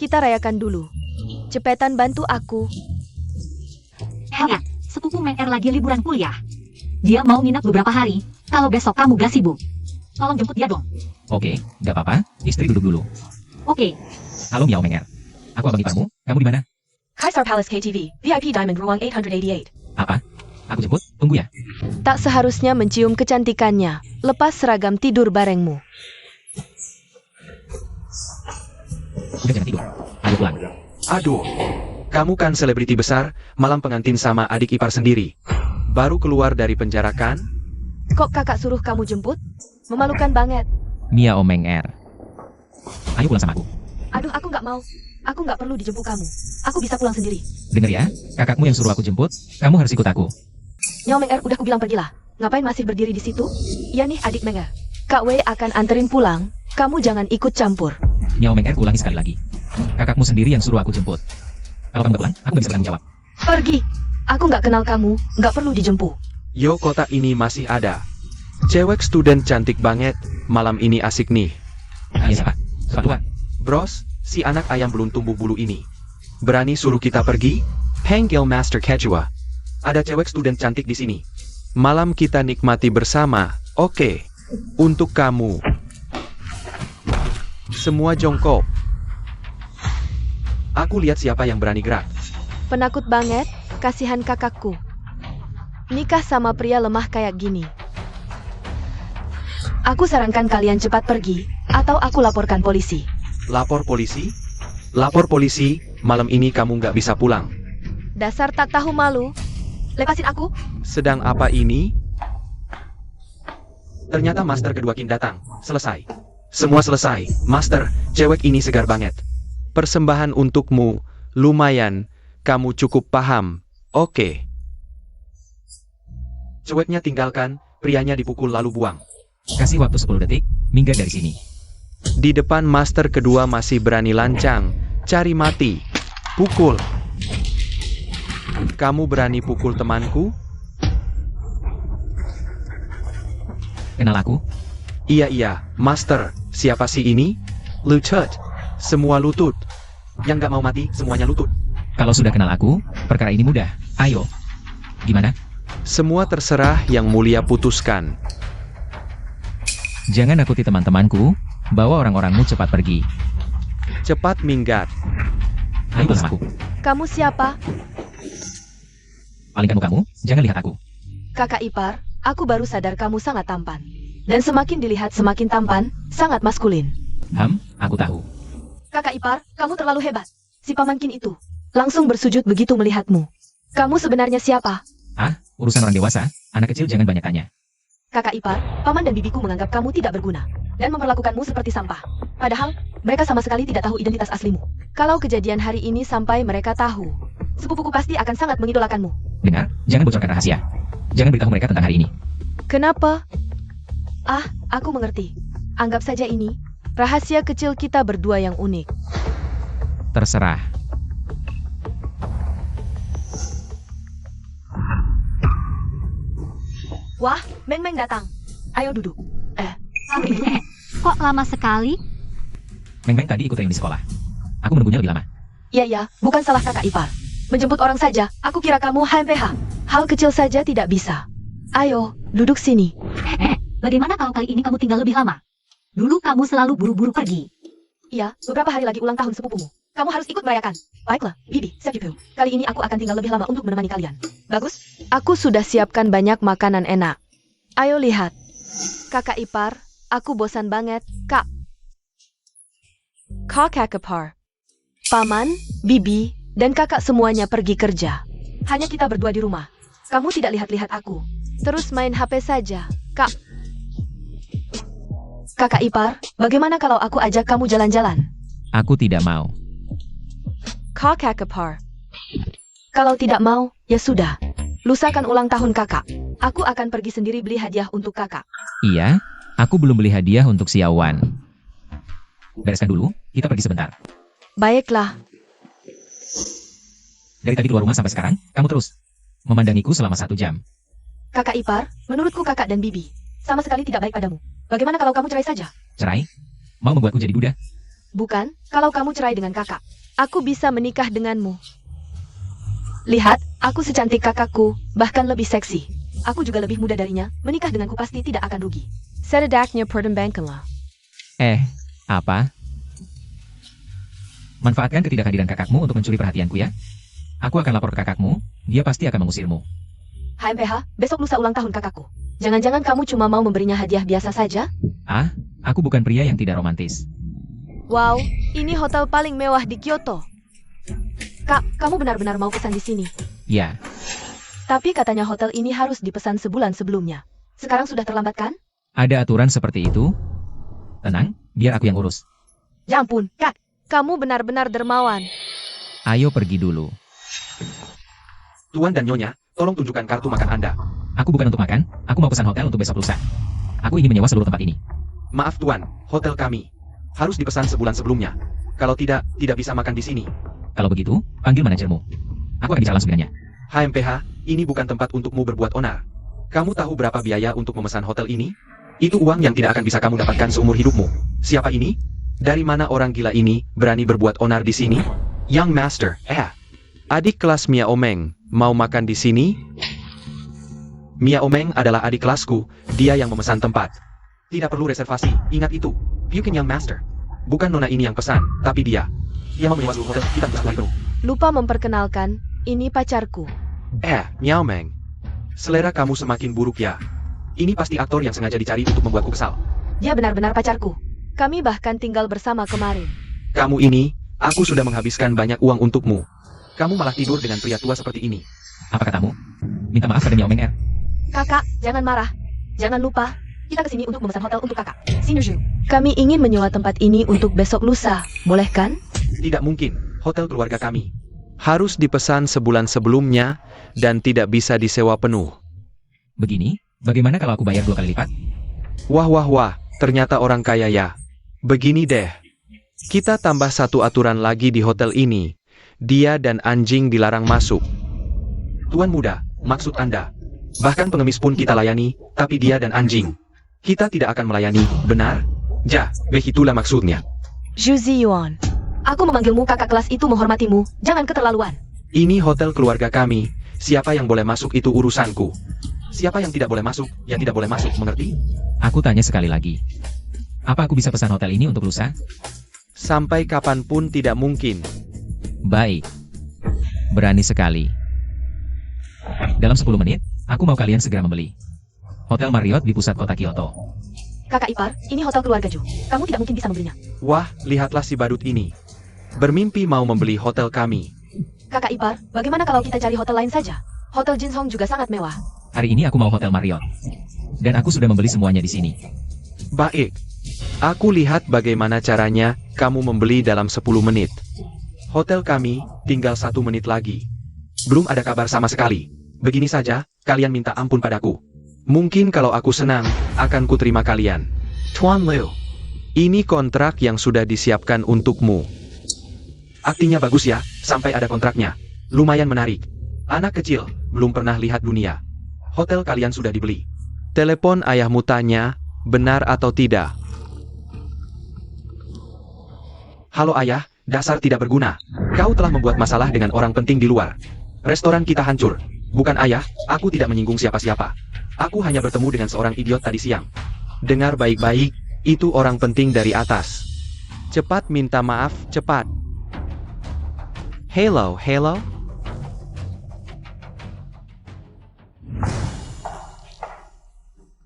C: kita rayakan dulu. Cepetan bantu aku.
E: Hautian, sepupu Meng Er lagi liburan kuliah. Dia mau nginep beberapa hari, kalau besok kamu gak sibuk. Tolong jemput dia dong.
B: Oke, gak apa-apa, istri duduk dulu.
E: Oke.
B: Halo Miao Menger. Aku abang iparmu, kamu di mana?
C: Kaisar Palace KTV, VIP Diamond Ruang 888.
B: Apa? Aku jemput, tunggu ya.
C: Tak seharusnya mencium kecantikannya. Lepas seragam tidur barengmu.
B: Udah jangan tidur. Ayo pulang.
A: Aduh, kamu kan selebriti besar, malam pengantin sama adik ipar sendiri. Baru keluar dari penjara kan?
C: Kok kakak suruh kamu jemput? Memalukan banget.
B: Miao Menger. Ayo pulang sama aku.
C: Aduh, aku nggak mau. Aku nggak perlu dijemput kamu. Aku bisa pulang sendiri.
B: Dengar ya, kakakmu yang suruh aku jemput, kamu harus ikut aku.
C: Nyao Meng Er udah kubilang pergilah. ngapain masih berdiri di situ? Iya nih adik Meng Er. Kak Wei akan anterin pulang, kamu jangan ikut campur.
B: Miao Meng Er, ulangi sekali lagi. Kakakmu sendiri yang suruh aku jemput. Kalau kamu gak pulang, aku gak bisa bertanggung jawab.
C: Pergi. Aku nggak kenal kamu, nggak perlu dijemput.
A: Yo, kota ini masih ada. Cewek student cantik banget, malam ini asik nih.
B: Iya siapa? Ketua.
A: Bros, si anak ayam belum tumbuh bulu ini. Berani suruh kita pergi? Panggil Master Quechua. Ada cewek student cantik di sini. Malam kita nikmati bersama, oke. Untuk kamu. Semua jongkok. Aku lihat siapa yang berani gerak.
C: Penakut banget, kasihan kakakku. Nikah sama pria lemah kayak gini. Aku sarankan kalian cepat pergi, atau aku laporkan polisi.
A: Lapor polisi? Lapor polisi, malam ini kamu nggak bisa pulang.
C: Dasar tak tahu malu. Lepasin aku.
A: Sedang apa ini? Ternyata Master kedua Kin datang. Selesai. Semua selesai. Master, cewek ini segar banget. Persembahan untukmu. Lumayan. Kamu cukup paham. Oke. Ceweknya tinggalkan, prianya dipukul lalu buang.
B: Kasih waktu 10 detik, minggat dari sini.
A: Di depan Master kedua masih berani lancang. Cari mati. Pukul. Kamu berani pukul temanku?
B: Kenal aku?
A: Iya, Master. Siapa sih ini? Lutut. Semua lutut. Yang gak mau mati, semuanya lutut.
B: Kalau sudah kenal aku, perkara ini mudah. Ayo. Gimana?
A: Semua terserah yang mulia putuskan.
B: Jangan nakuti teman-temanku, bawa orang-orangmu cepat pergi.
A: Cepat minggat.
B: Ayo bersamaku.
C: Kamu siapa?
B: Paling kamu, jangan lihat aku.
C: Kakak ipar, aku baru sadar kamu sangat tampan. Dan semakin dilihat semakin tampan, sangat maskulin.
B: Aku tahu.
C: Kakak ipar, kamu terlalu hebat. Si paman Kin itu langsung bersujud begitu melihatmu. Kamu sebenarnya siapa?
B: Urusan orang dewasa, anak kecil jangan banyak tanya.
C: Kakak ipar, paman dan bibiku menganggap kamu tidak berguna dan memperlakukanmu seperti sampah. Padahal, mereka sama sekali tidak tahu identitas aslimu. Kalau kejadian hari ini sampai mereka tahu, sepupuku pasti akan sangat mengidolakanmu.
B: Dengar, jangan bocorkan rahasia. Jangan beritahu mereka tentang hari ini.
C: Kenapa? Aku mengerti. Anggap saja ini rahasia kecil kita berdua yang unik.
B: Terserah.
C: Wah, Meng Meng datang. Ayo duduk.
E: Kok lama sekali?
B: Meng tadi ikut yang di sekolah. Aku menunggunya lebih lama.
C: Iya, bukan salah kakak ipar. Menjemput orang saja, aku kira kamu HMPH. Hal kecil saja tidak bisa. Ayo, duduk sini.
E: Bagaimana kalau kali ini kamu tinggal lebih lama? Dulu kamu selalu buru-buru pergi.
C: Iya, beberapa hari lagi ulang tahun sepupumu. Kamu harus ikut merayakan. Baiklah, Bibi, siap gitu. Kali ini aku akan tinggal lebih lama untuk menemani kalian. Bagus? Aku sudah siapkan banyak makanan enak. Ayo lihat. Kakak ipar, aku bosan banget, Kak. Kakak ipar. Paman, Bibi, dan kakak semuanya pergi kerja. Hanya kita berdua di rumah. Kamu tidak lihat-lihat aku. Terus main HP saja, Kak. Kakak ipar, bagaimana kalau aku ajak kamu jalan-jalan?
B: Aku tidak mau.
C: Kakak ipar. Kalau tidak mau, ya sudah. Lusa kan ulang tahun kakak. Aku akan pergi sendiri beli hadiah untuk kakak.
B: Iya, aku belum beli hadiah untuk Xiaowan. Bereskan dulu, kita pergi sebentar.
C: Baiklah.
B: Dari tadi keluar rumah sampai sekarang, kamu terus memandangiku selama 1 jam.
C: Kakak ipar, menurutku kakak dan Bibi sama sekali tidak baik padamu. Bagaimana kalau kamu cerai saja?
B: Cerai? Mau membuatku jadi duda?
C: Bukan, kalau kamu cerai dengan kakak, aku bisa menikah denganmu. Lihat, aku secantik kakakku, bahkan lebih seksi. Aku juga lebih muda darinya, menikah denganku pasti tidak akan rugi. Sedekahnya pertimbangkanlah.
B: Apa? Manfaatkan ketidakhadiran kakakmu untuk mencuri perhatianku ya. Aku akan lapor ke kakakmu, dia pasti akan mengusirmu.
C: HMPH, besok lusa ulang tahun kakakku. Jangan-jangan kamu cuma mau memberinya hadiah biasa saja?
B: Aku bukan pria yang tidak romantis.
C: Wow, ini hotel paling mewah di Kyoto. Kak, kamu benar-benar mau pesan di sini?
B: Ya,
C: Tapi katanya hotel ini harus dipesan sebulan sebelumnya. Sekarang sudah terlambat kan?
B: ada aturan seperti itu. Tenang, biar aku yang urus.
C: Ya ampun, Kak. Kamu benar-benar dermawan.
B: Ayo pergi dulu.
A: Tuan dan Nyonya, tolong tunjukkan kartu makan Anda.
B: Aku bukan untuk makan, aku mau pesan hotel untuk besok lusa. Aku ingin menyewa seluruh tempat ini.
D: Maaf tuan, hotel kami harus dipesan sebulan sebelumnya. Kalau tidak bisa makan di sini.
B: Kalau begitu, panggil manajermu. Aku akan bicara langsung dengannya.
D: HMPH, ini bukan tempat untukmu berbuat onar. Kamu tahu berapa biaya untuk memesan hotel ini? Itu uang yang tidak akan bisa kamu dapatkan seumur hidupmu. Siapa ini? Dari mana orang gila ini berani berbuat onar di sini? Young Master, adik kelas Mia Omeng, mau makan di sini? Mia Omeng adalah adik kelasku, dia yang memesan tempat. Tidak perlu reservasi, ingat itu. Bukan Young Master. Bukan nona ini yang pesan, tapi dia. Dia mau menyewa seluruh hotel, kita bisa penuh.
C: Lupa memperkenalkan, ini pacarku.
D: Miao Meng. Selera kamu semakin buruk ya. Ini pasti aktor yang sengaja dicari untuk membuatku kesal.
C: Dia benar-benar pacarku. Kami bahkan tinggal bersama kemarin.
D: Kamu ini, aku sudah menghabiskan banyak uang untukmu. Kamu malah tidur dengan pria tua seperti ini.
B: Apa katamu? Minta maaf pada Miao Meng Er.
C: Kakak, jangan marah. Jangan lupa, kita kesini untuk memesan hotel untuk kakak. Sinuju. Kami ingin menyewa tempat ini untuk besok lusa. Boleh kan?
D: Tidak mungkin, hotel keluarga kami.
A: Harus dipesan sebulan sebelumnya dan tidak bisa disewa penuh.
B: Begini, bagaimana kalau aku bayar 2 kali lipat?
A: Wah, ternyata orang kaya ya. Begini deh. Kita tambah satu aturan lagi di hotel ini. Dia dan anjing dilarang masuk.
D: Tuan muda, maksud Anda. Bahkan pengemis pun kita layani, tapi dia dan anjing. Kita tidak akan melayani, benar? Begitulah maksudnya.
C: Zhu Ziyuan. Aku memanggilmu kakak kelas itu menghormatimu, jangan keterlaluan.
D: Ini hotel keluarga kami. Siapa yang boleh masuk itu urusanku. Siapa yang tidak boleh masuk, ya tidak boleh masuk, mengerti?
B: Aku tanya sekali lagi. Apa aku bisa pesan hotel ini untuk lusa?
A: Sampai kapanpun tidak mungkin.
B: Baik. Berani sekali. Dalam 10 menit, aku mau kalian segera membeli Hotel Marriott di pusat kota Kyoto.
C: Kakak ipar, ini hotel keluarga Ju. Kamu tidak mungkin bisa membelinya.
A: Wah, lihatlah si badut ini. Bermimpi mau membeli hotel kami.
C: Kakak ipar, bagaimana kalau kita cari hotel lain saja? Hotel Jinsong juga sangat mewah.
B: Hari ini aku mau Hotel Marriott. Dan aku sudah membeli semuanya di sini.
A: Baik. Aku lihat bagaimana caranya kamu membeli dalam 10 menit.
D: Hotel kami, tinggal 1 menit lagi. Belum ada kabar sama sekali. Begini saja, kalian minta ampun padaku. Mungkin kalau aku senang, akan kuterima kalian. Tuan Liu.
A: Ini kontrak yang sudah disiapkan untukmu.
D: Aktingnya bagus ya, sampai ada kontraknya. Lumayan menarik. Anak kecil, belum pernah lihat dunia. Hotel kalian sudah dibeli.
A: Telepon ayahmu tanya, benar atau tidak?
D: Halo ayah, dasar tidak berguna. Kau telah membuat masalah dengan orang penting di luar. Restoran kita hancur. Bukan ayah, aku tidak menyinggung siapa-siapa. Aku hanya bertemu dengan seorang idiot tadi siang.
A: Dengar baik-baik, itu orang penting dari atas. Cepat minta maaf, cepat. Hello.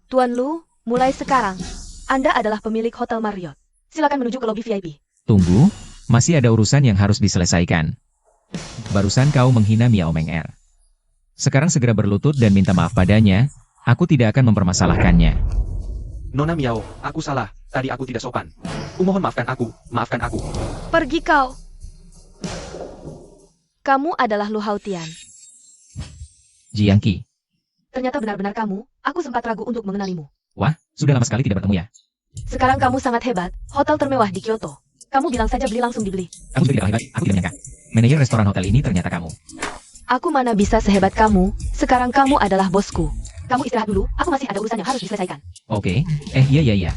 C: Tuan Lu, mulai sekarang, Anda adalah pemilik Hotel Marriott. Silakan menuju ke lobi VIP.
B: Tunggu, masih ada urusan yang harus diselesaikan. Barusan kau menghina Miao Meng Er. Sekarang segera berlutut dan minta maaf padanya, aku tidak akan mempermasalahkannya.
D: Nona Miao, aku salah. Tadi aku tidak sopan. Kumohon maafkan aku, maafkan aku.
C: Pergi kau. Kamu adalah Lu Hautian.
B: Jiang Qi.
C: Ternyata benar-benar kamu, aku sempat ragu untuk mengenalimu.
B: Wah, sudah lama sekali tidak bertemu ya.
C: Sekarang kamu sangat hebat, hotel termewah di Kyoto. Kamu bilang saja beli langsung dibeli.
B: Kamu sudah tidak hebat, aku tidak menyangka. Manajer restoran hotel ini ternyata kamu.
C: Aku mana bisa sehebat kamu, sekarang kamu adalah bosku. Kamu istirahat dulu, aku masih ada urusan yang harus diselesaikan.
B: Oke, iya.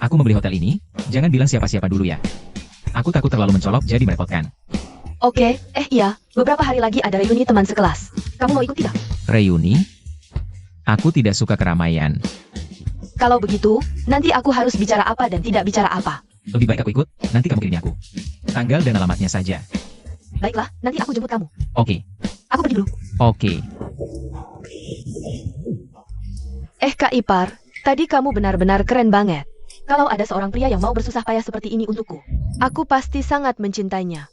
B: Aku membeli hotel ini, jangan bilang siapa-siapa dulu ya. Aku takut terlalu mencolok jadi merepotkan.
C: Oke, iya, beberapa hari lagi ada reuni teman sekelas. Kamu mau ikut tidak?
B: Reuni? Aku tidak suka keramaian.
C: Kalau begitu, nanti aku harus bicara apa dan tidak bicara apa.
B: Lebih baik aku ikut, nanti kamu kirimnya aku. Tanggal dan alamatnya saja.
C: Baiklah, nanti aku jemput kamu.
B: Oke.
C: Aku pergi dulu.
B: Oke.
C: Kak Ipar, tadi kamu benar-benar keren banget. Kalau ada seorang pria yang mau bersusah payah seperti ini untukku, aku pasti sangat mencintainya.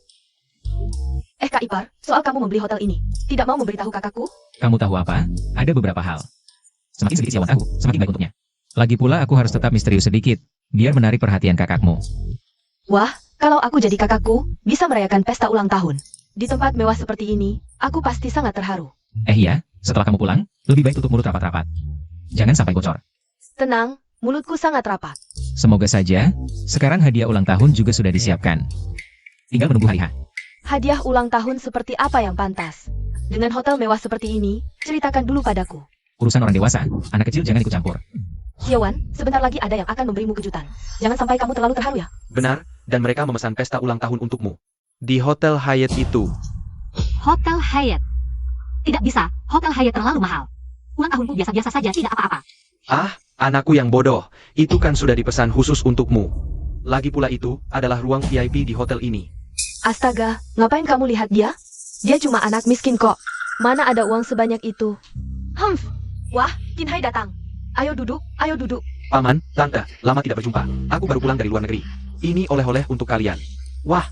C: Kak Ipar, soal kamu membeli hotel ini, tidak mau memberitahu kakakku?
B: Kamu tahu apa? Ada beberapa hal. Semakin sedikit siawan aku, semakin baik untuknya. Lagi pula aku harus tetap misterius sedikit, biar menarik perhatian kakakmu.
C: Wah, kalau aku jadi kakakku, bisa merayakan pesta ulang tahun. Di tempat mewah seperti ini, aku pasti sangat terharu.
B: Iya, setelah kamu pulang, Lebih baik tutup mulut rapat-rapat. Jangan sampai bocor.
C: Tenang, mulutku sangat rapat.
B: Semoga saja, sekarang hadiah ulang tahun juga sudah disiapkan. Tinggal menunggu hari H.
C: Hadiah ulang tahun seperti apa yang pantas? Dengan hotel mewah seperti ini, ceritakan dulu padaku.
B: Urusan orang dewasa, anak kecil jangan ikut campur.
C: Xiaowan, sebentar lagi ada yang akan memberimu kejutan. Jangan sampai kamu terlalu terharu ya.
D: Benar, dan mereka memesan pesta ulang tahun untukmu. Di Hotel Hyatt itu.
E: Hotel Hyatt. Tidak bisa, Hotel Hyatt terlalu mahal. Ulang tahunku biasa-biasa saja, tidak apa-apa.
D: Ah, anakku yang bodoh. Itu kan sudah dipesan khusus untukmu. Lagi pula itu adalah ruang VIP di hotel ini.
C: Astaga, ngapain kamu lihat dia? Dia cuma anak miskin kok. Mana ada uang sebanyak itu? Humph. Wah, Kinhai datang. Ayo duduk, ayo duduk.
D: Paman, Tante, lama tidak berjumpa. Aku baru pulang dari luar negeri. Ini oleh-oleh untuk kalian. Wah,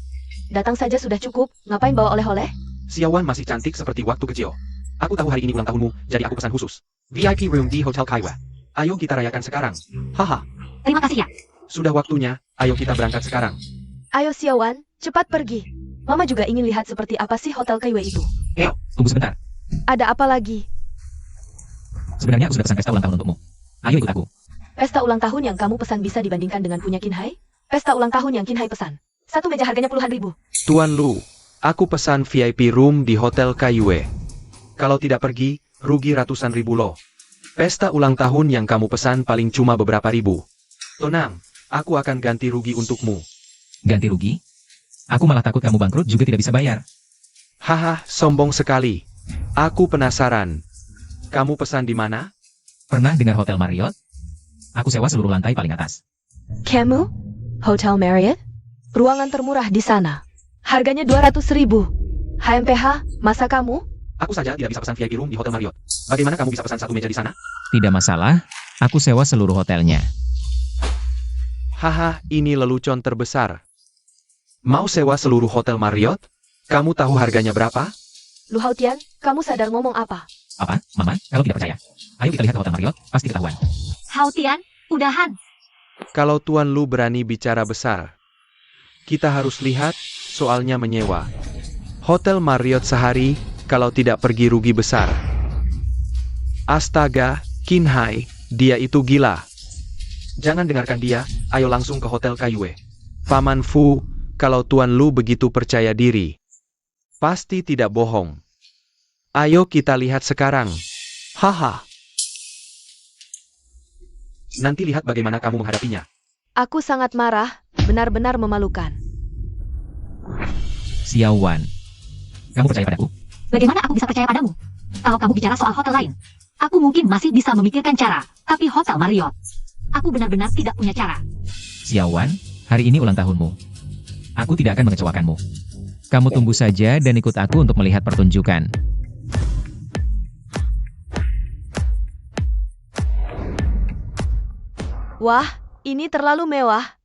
C: Datang saja sudah cukup, ngapain bawa oleh-oleh?
D: Xiaowan masih cantik seperti waktu kecil. Aku tahu hari ini ulang tahunmu, jadi aku pesan khusus. VIP room di Hotel Kaiwa. Ayo kita rayakan sekarang. Haha,
E: Terima kasih ya.
D: sudah waktunya. Ayo kita berangkat sekarang.
C: Ayo Xiaowan, cepat pergi. Mama juga ingin lihat seperti apa sih Hotel Kaiwei itu.
B: Tunggu sebentar.
C: Ada apa lagi?
B: Sebenarnya aku sudah pesan pesta ulang tahun untukmu. Ayo ikut aku.
C: Pesta ulang tahun yang kamu pesan bisa dibandingkan dengan punya Kinhai? Pesta ulang tahun yang Kinhai pesan. Satu meja harganya puluhan ribu.
D: Tuan Lu, aku pesan VIP room di Hotel Kaiwe. Kalau tidak pergi, rugi ratusan ribu loh. Pesta ulang tahun yang kamu pesan paling cuma beberapa ribu. Tenang, aku akan ganti rugi untukmu.
B: Ganti rugi? Aku malah takut kamu bangkrut juga tidak bisa bayar.
D: Haha, sombong sekali. Aku penasaran. Kamu pesan di mana?
B: Pernah dengar Hotel Marriott? Aku sewa seluruh lantai paling atas.
C: Kamu? Hotel Marriott? Ruangan termurah di sana. Harganya 200 ribu. HMPH, masa kamu?
D: Aku saja tidak bisa pesan VIP room di Hotel Marriott. Bagaimana kamu bisa pesan satu meja di sana?
B: Tidak masalah, aku sewa seluruh hotelnya.
D: Haha, ini lelucon terbesar. Mau sewa seluruh Hotel Marriott? Kamu tahu harganya berapa?
C: Lu Hautian, kamu sadar ngomong apa?
B: Apa, Mama? Kalau tidak percaya, ayo kita lihat ke Hotel Marriott, pasti ketahuan.
E: Hautian, udahan.
D: Kalau Tuan Lu berani bicara besar, kita harus lihat, soalnya menyewa. Hotel Marriott sehari, kalau tidak pergi rugi besar. Astaga, Kinhai, dia itu gila. Jangan dengarkan dia, ayo langsung ke Hotel Kaiwe. Paman Fu, kalau Tuan Lu begitu percaya diri, pasti tidak bohong. Ayo kita lihat sekarang. Haha. Nanti lihat bagaimana kamu menghadapinya.
C: Aku sangat marah, benar-benar memalukan.
B: Xiaowan, kamu percaya padaku?
E: Bagaimana aku bisa percaya padamu? Kalau kamu bicara soal hotel lain, aku mungkin masih bisa memikirkan cara, tapi Hotel Marriott, aku benar-benar tidak punya cara.
B: Xiaowan, hari ini ulang tahunmu. Aku tidak akan mengecewakanmu. Kamu tunggu saja dan ikut aku untuk melihat pertunjukan.
C: Wah, ini terlalu mewah.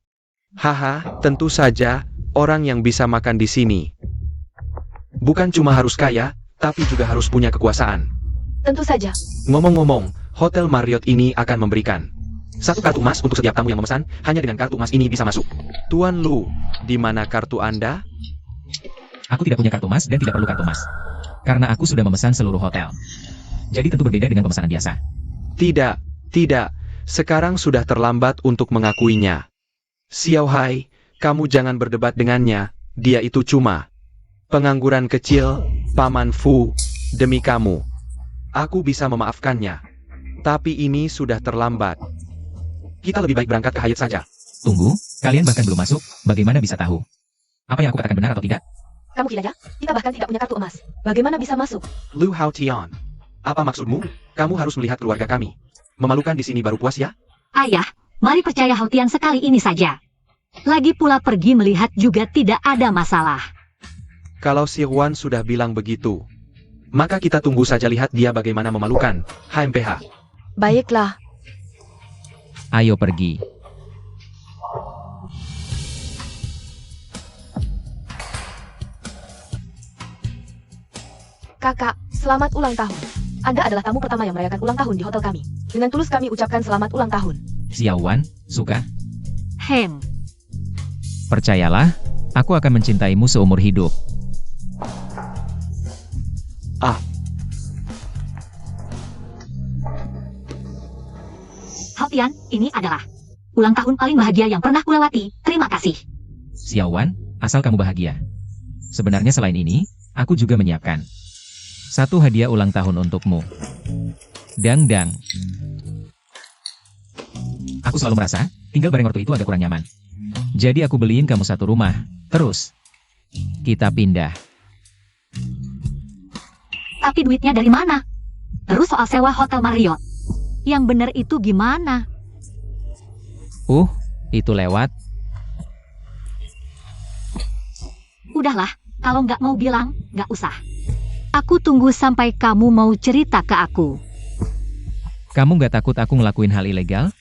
D: Haha, tentu saja, orang yang bisa makan di sini. Bukan cuma harus kaya, tapi juga harus punya kekuasaan.
C: Tentu saja.
D: Ngomong-ngomong, Hotel Marriott ini akan memberikan satu kartu emas untuk setiap tamu yang memesan, hanya dengan kartu emas ini bisa masuk. Tuan Lu, di mana kartu Anda?
B: Aku tidak punya kartu emas dan tidak perlu kartu emas. Karena aku sudah memesan seluruh hotel. Jadi tentu berbeda dengan pemesanan biasa.
D: Tidak, tidak. Sekarang sudah terlambat untuk mengakuinya. Xiao Hai, kamu jangan berdebat dengannya, dia itu cuma pengangguran kecil, Paman Fu, demi kamu. Aku bisa memaafkannya. Tapi ini sudah terlambat. Kita lebih baik berangkat ke Hyatt saja.
B: Tunggu, kalian bahkan belum masuk, bagaimana bisa tahu? Apa yang aku katakan benar atau tidak?
C: Kamu gila ya? Kita bahkan tidak punya kartu emas. Bagaimana bisa masuk?
D: Lu Hao Tian. Apa maksudmu? Kamu harus melihat keluarga kami. Memalukan di sini baru puas ya?
E: Ayah, mari percaya Hautian sekali ini saja. Lagi pula pergi melihat juga tidak ada masalah.
D: Kalau si Huan sudah bilang begitu, maka kita tunggu saja lihat dia bagaimana memalukan. HMPH.
C: Baiklah.
B: Ayo pergi.
C: Kakak, selamat ulang tahun. Anda adalah tamu pertama yang merayakan ulang tahun di hotel kami. Dengan tulus kami ucapkan selamat ulang tahun.
B: Xiaowan, suka?
E: Hem,
B: Percayalah, aku akan mencintaimu seumur hidup.
E: Haotian, ini adalah ulang tahun paling bahagia yang pernah kulewati. Terima kasih.
B: Xiao Wan, asal kamu bahagia. Sebenarnya selain ini, aku juga menyiapkan satu hadiah ulang tahun untukmu. Dang dang. Aku selalu merasa, tinggal bareng ortu itu agak kurang nyaman. Jadi aku beliin kamu satu rumah. Terus, kita pindah.
E: Tapi duitnya dari mana? Terus soal sewa Hotel Marriott. Yang benar itu gimana?
B: Itu lewat.
E: Udahlah, kalau nggak mau bilang, nggak usah. Aku tunggu sampai kamu mau cerita ke aku.
B: Kamu nggak takut aku ngelakuin hal ilegal?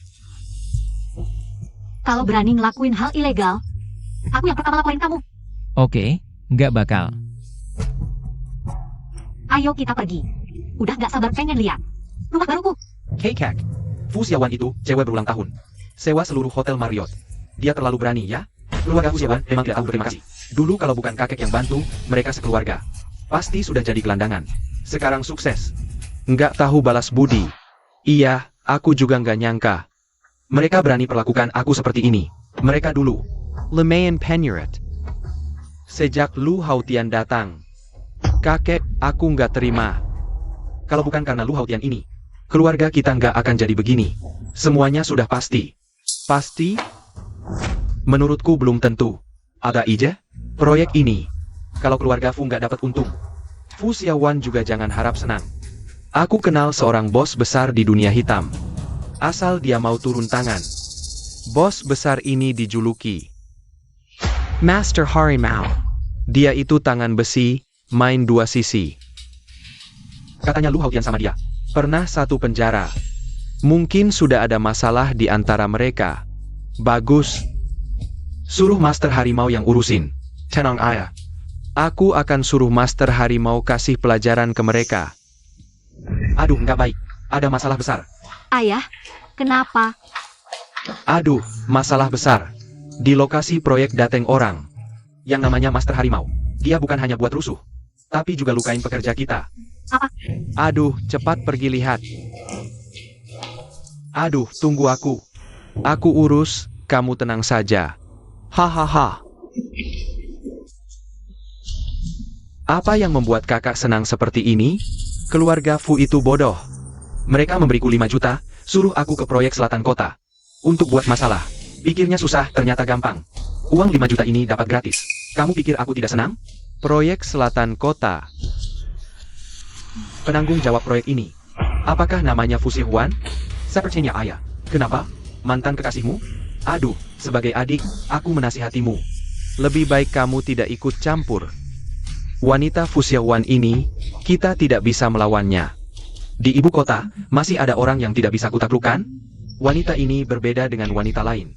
E: Kalau berani ngelakuin hal ilegal, aku yang pertama laporin kamu.
B: Oke, nggak bakal.
E: Ayo kita pergi. Udah nggak sabar pengen lihat rumah baruku.
D: Kekak. Fu Xiaowan itu cewek berulang tahun. Sewa seluruh hotel Marriott. Dia terlalu berani ya? Keluarga Fu Xiaowan memang tidak tahu berterima kasih. Dulu kalau bukan kakek yang bantu, mereka sekeluarga pasti sudah jadi gelandangan. Sekarang sukses.
A: Nggak tahu balas budi. Iya, aku juga nggak nyangka.
D: Mereka berani perlakukan aku seperti ini. Mereka dulu.
A: Lemayan Penyeret. Sejak Lu Haotian datang. Kakek, aku nggak terima.
D: Kalau bukan karena Lu Haotian ini, keluarga kita nggak akan jadi begini. Semuanya sudah pasti.
A: Pasti?
D: Menurutku belum tentu. Ada ije? Proyek ini. Kalau keluarga Fu nggak dapat untung,
A: Fu Xiaowan juga jangan harap senang. Aku kenal seorang bos besar di dunia hitam. Asal dia mau turun tangan. Bos besar ini dijuluki Master Harimau. Dia itu tangan besi, main dua sisi.
D: katanya Lu Haotian sama dia.
A: Pernah satu penjara. Mungkin sudah ada masalah di antara mereka. Bagus.
D: Suruh Master Harimau yang urusin. Tenang ayah.
A: Aku akan suruh Master Harimau kasih pelajaran ke mereka.
D: Aduh, nggak baik. Ada masalah besar.
E: Ayah, kenapa?
A: Aduh, masalah besar. Di lokasi proyek dateng orang.
D: Yang namanya Master Harimau. Dia bukan hanya buat rusuh, tapi juga lukain pekerja kita.
E: Apa?
A: Aduh, cepat pergi lihat. Aduh, tunggu aku. Aku urus, kamu tenang saja. Hahaha. Apa yang membuat kakak senang seperti ini? Keluarga Fu itu bodoh.
D: Mereka memberiku 5 juta, suruh aku ke proyek selatan kota. Untuk buat masalah. Pikirnya susah, ternyata gampang. Uang 5 juta ini dapat gratis. Kamu pikir aku tidak senang?
A: Proyek selatan kota.
D: Penanggung jawab proyek ini. Apakah namanya Fu Xiaowan? Sepertinya ayah. Kenapa? Mantan kekasihmu? Aduh, sebagai adik, aku menasihatimu.
A: Lebih baik kamu tidak ikut campur. Wanita Fu Xiaowan ini, kita tidak bisa melawannya.
D: Di ibu kota, masih ada orang yang tidak bisa kutaklukkan? Wanita ini berbeda dengan wanita lain.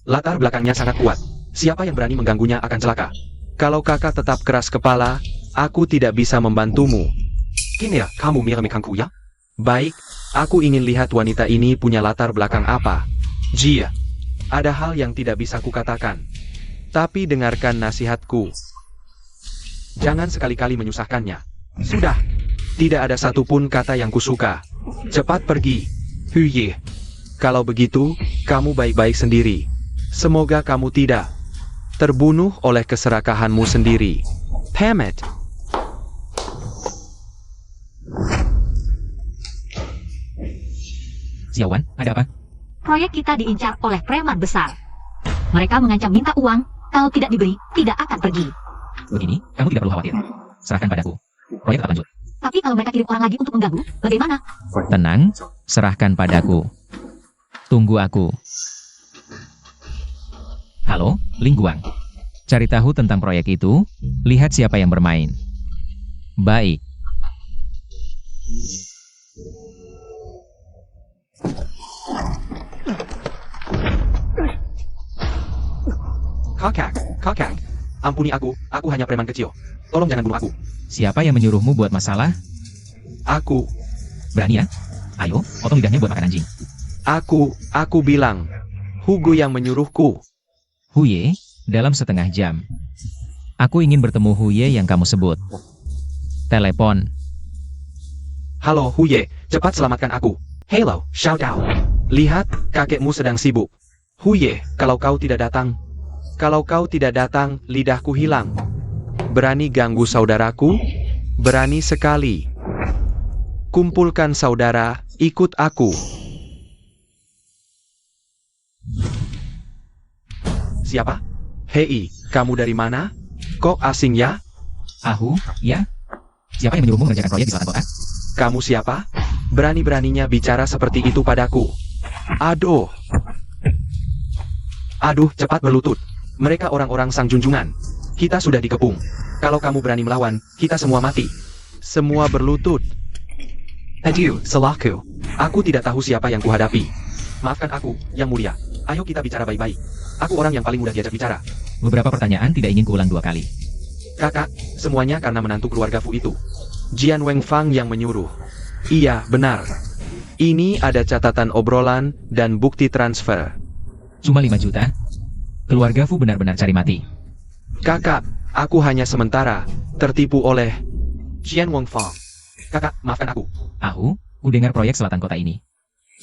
D: Latar belakangnya sangat kuat. Siapa yang berani mengganggunya akan celaka.
A: Kalau kakak tetap keras kepala, aku tidak bisa membantumu.
D: Kini ya, kamu miremekangku ya?
A: Baik, aku ingin lihat wanita ini punya latar belakang apa.
D: Jia.
A: Ada hal yang tidak bisa kukatakan. Tapi dengarkan nasihatku.
D: Jangan sekali-kali menyusahkannya. Sudah. Tidak ada satupun kata yang kusuka. Cepat pergi.
A: Huye. Kalau begitu, kamu baik-baik sendiri. Semoga kamu tidak terbunuh oleh keserakahanmu sendiri. Pamit.
B: Xiaowan, ada apa?
E: Proyek kita diincar oleh preman besar. Mereka mengancam minta uang, kalau tidak diberi, tidak akan pergi.
B: Begini, kamu tidak perlu khawatir. Serahkan padaku. Proyek tetap lanjut.
E: Tapi kalau mereka kirim orang lagi untuk mengganggu, bagaimana?
B: Tenang, serahkan padaku. Tunggu aku. Halo, Ling Guang. Cari tahu tentang proyek itu, lihat siapa yang bermain. Baik.
D: Kakak. Ampuni aku hanya preman kecil. Tolong jangan bunuh aku.
B: Siapa yang menyuruhmu buat masalah?
D: Aku.
B: Berani ya? Ayo, potong lidahnya buat makan anjing.
A: Aku bilang. Hugo yang menyuruhku.
B: Huye, dalam setengah jam. Aku ingin bertemu Huye yang kamu sebut. Telepon.
D: Halo Huye, cepat selamatkan aku. Hello, shout out.
A: Lihat, kakekmu sedang sibuk. Huye, kalau kau tidak datang, lidahku hilang. Berani ganggu saudaraku? Berani sekali. Kumpulkan saudara, ikut aku. Siapa? Hei, kamu dari mana? Kok asing ya?
B: Ahu, ya? Siapa yang menyuruhmu mengerjakan proyek di selatan kota?
A: Kamu siapa? Berani-beraninya bicara seperti itu padaku. Aduh, cepat berlutut. Mereka orang-orang sang junjungan. Kita sudah dikepung. Kalau kamu berani melawan, kita semua mati. Semua berlutut. Aduh, salahku. Aku tidak tahu siapa yang kuhadapi. Maafkan aku, Yang Mulia. Ayo kita bicara baik-baik. Aku orang yang paling mudah diajak bicara.
B: Beberapa pertanyaan tidak ingin kuulang 2 kali.
A: Kakak, semuanya karena menantu keluarga Fu itu. Jian Wengfang yang menyuruh. Iya, benar. Ini ada catatan obrolan dan bukti transfer.
B: Cuma 5 juta? Keluarga Fu benar-benar cari mati.
A: Kakak, aku hanya sementara tertipu oleh Jian Wengfang. Kakak, maafkan aku.
B: Ahu, ku dengar proyek selatan kota ini.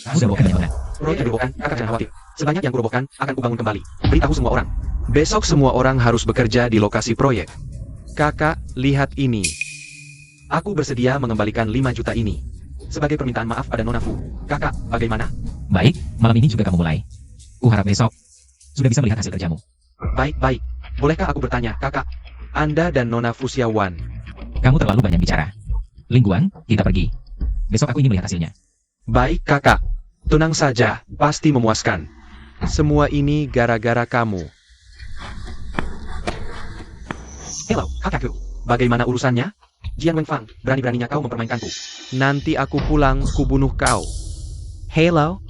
B: Udah bohong banyak banget.
A: Proyek yang dirobohkan, kakak jangan khawatir. Sebanyak yang kurobohkan, akan kubangun kembali. Beritahu semua orang. Besok semua orang harus bekerja di lokasi proyek. Kakak, lihat ini. Aku bersedia mengembalikan 5 juta ini. Sebagai permintaan maaf pada Nona Fu. Kakak, bagaimana?
B: Baik, malam ini juga kamu mulai. Ku harap besok sudah bisa melihat hasil kerjamu.
A: Baik. Bolehkah aku bertanya, kakak? Anda dan Nona Fu Xiaowan.
B: Kamu terlalu banyak bicara. Lingguang, kita pergi. Besok aku ingin melihat hasilnya.
A: Baik, kakak. Tenang saja, pasti memuaskan. Semua ini gara-gara kamu. Hello, kakakku. Bagaimana urusannya? Jian Wengfang, berani-beraninya kau mempermainkanku. Nanti aku pulang, ku bunuh kau. Hello.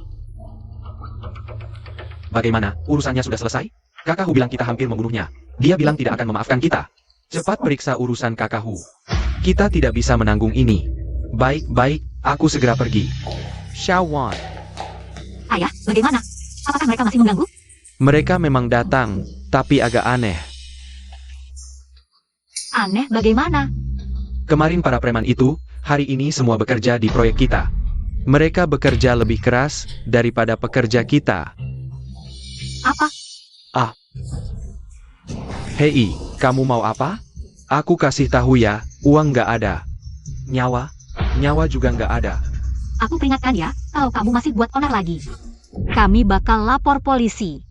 A: Bagaimana, urusannya sudah selesai? Kakak Hu bilang kita hampir membunuhnya. Dia bilang tidak akan memaafkan kita. Cepat periksa urusan kakak Hu. Kita tidak bisa menanggung ini. Baik, aku segera pergi. Xiaowan.
E: Ayah, bagaimana? Apakah mereka masih mengganggu?
A: Mereka memang datang, tapi agak aneh.
E: Aneh bagaimana?
A: Kemarin para preman itu, hari ini semua bekerja di proyek kita. Mereka bekerja lebih keras daripada pekerja kita.
E: Apa?
A: Hei, kamu mau apa? Aku kasih tahu ya, uang nggak ada. Nyawa juga nggak ada.
E: Aku peringatkan ya, kalau kamu masih buat onar lagi. Kami bakal lapor polisi.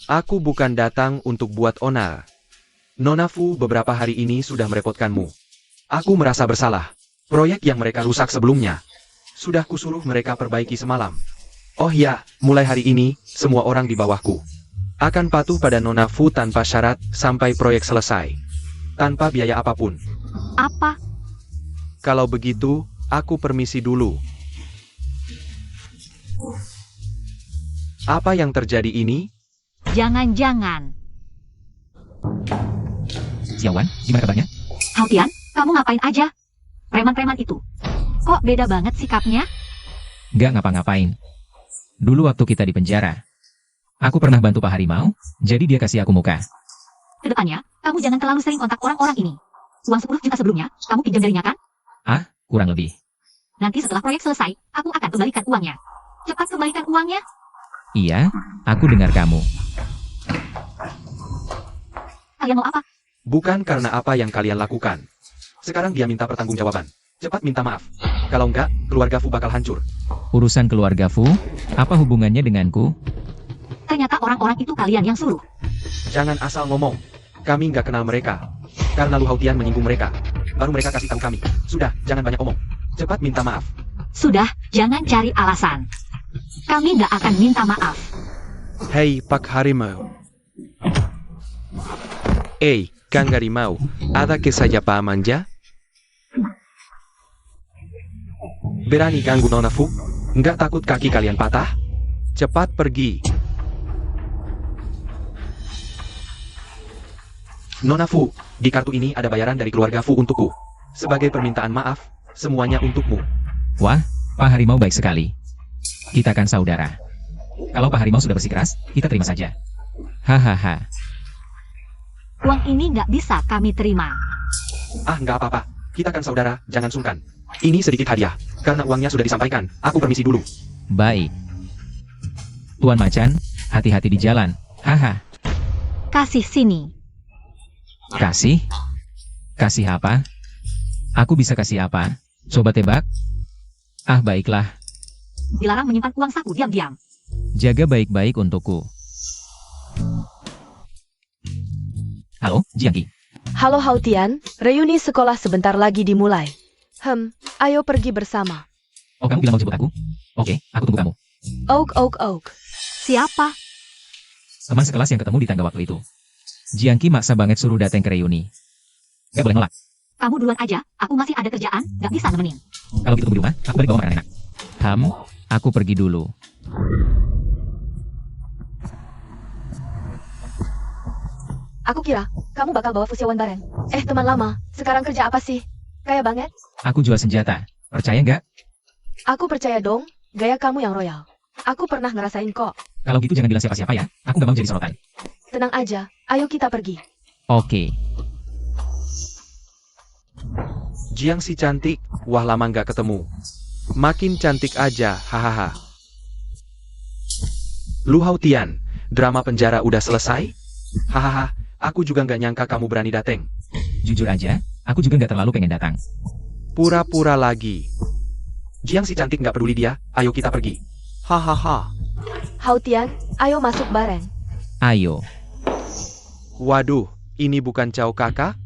A: Aku bukan datang untuk buat onar. Nona Fu beberapa hari ini sudah merepotkanmu. Aku merasa bersalah. Proyek yang mereka rusak sebelumnya sudah kusuruh mereka perbaiki semalam. Oh ya, mulai hari ini, semua orang di bawahku akan patuh pada Nona Fu tanpa syarat sampai proyek selesai. Tanpa biaya apapun.
E: Apa?
A: Kalau begitu, aku permisi dulu. Apa yang terjadi ini?
E: Jangan-jangan.
B: Xiaowan, gimana kabarnya?
E: Hautian, kamu ngapain aja? Preman-preman itu. Kok beda banget sikapnya?
B: Nggak ngapa-ngapain. Dulu waktu kita di penjara, aku pernah bantu Pak Harimau, jadi dia kasih aku muka.
E: Kedepannya, kamu jangan terlalu sering kontak orang-orang ini. Uang 10 juta sebelumnya, kamu pinjam darinya kan?
B: Kurang lebih.
E: Nanti setelah proyek selesai, aku akan kembalikan uangnya. Cepat kembalikan uangnya.
B: Iya, aku dengar kamu.
E: Kalian mau apa?
A: Bukan karena apa yang kalian lakukan. Sekarang dia minta pertanggungjawaban. Cepat minta maaf. Kalau enggak, keluarga Fu bakal hancur.
B: Urusan keluarga Fu, apa hubungannya denganku?
E: Ternyata orang-orang itu kalian yang suruh.
A: Jangan asal ngomong. Kami nggak kenal mereka. Karena Lu Hautian menyinggung mereka. Baru mereka kasih tahu kami. Sudah, jangan banyak omong. Cepat minta maaf.
E: Sudah, jangan cari alasan. Kami nggak akan minta maaf.
A: Hei, Pak Harimau. Kang Harimau, ada que saya Pak Manja? Berani ganggu Nona Fu? Nggak takut kaki kalian patah? Cepat pergi. Nona Fu, di kartu ini ada bayaran dari keluarga Fu untukku. Sebagai permintaan maaf, semuanya untukmu.
B: Wah, Pak Harimau baik sekali. Kita kan saudara. Kalau Pak Harimau sudah bersikeras, kita terima saja. Hahaha.
E: Uang ini nggak bisa kami terima.
A: Nggak apa-apa. Kita kan saudara, jangan sungkan. Ini sedikit hadiah. Karena uangnya sudah disampaikan, aku permisi dulu.
B: Baik. Tuan Macan, hati-hati di jalan. Haha.
E: Kasih sini.
B: Kasih? Kasih apa? Aku bisa kasih apa? Coba tebak. Ah, baiklah.
E: Dilarang menyimpan uang saku diam-diam.
B: Jaga baik-baik untukku. Halo, Jiangqi.
C: Halo Hautian, reuni sekolah sebentar lagi dimulai. Ayo pergi bersama.
B: Oh, kamu bilang mau jemput aku? Oke, aku tunggu kamu.
C: Oak.
E: Siapa?
B: Teman sekelas yang ketemu di tangga waktu itu. Jiangqi maksa banget suruh datang ke reuni. Gak boleh nolak.
E: Kamu duluan aja, aku masih ada kerjaan, gak bisa nemenin.
B: Kalau gitu tunggu di rumah, aku balik bawa makanan enak. Aku pergi dulu.
C: Aku kira, kamu bakal bawa Fusiawan bareng. Teman lama, sekarang kerja apa sih? Kaya banget.
B: Aku jual senjata. Percaya nggak?
C: Aku percaya dong, gaya kamu yang royal. Aku pernah ngerasain kok.
B: Kalau gitu jangan bilang siapa-siapa ya. Aku nggak mau jadi sorotan.
C: Tenang aja, ayo kita pergi.
B: Oke.
A: Jiang si cantik, wah lama nggak ketemu. Makin cantik aja, hahaha. Lu Hautian, drama penjara udah selesai? Hahaha, aku juga nggak nyangka kamu berani dateng.
B: Jujur aja, aku juga nggak terlalu pengen datang.
A: Pura-pura lagi. Jiang si cantik nggak peduli dia, ayo kita pergi. Hahaha.
C: Hautian, ayo masuk bareng.
B: Ayo.
A: Waduh, ini bukan Cao kakak?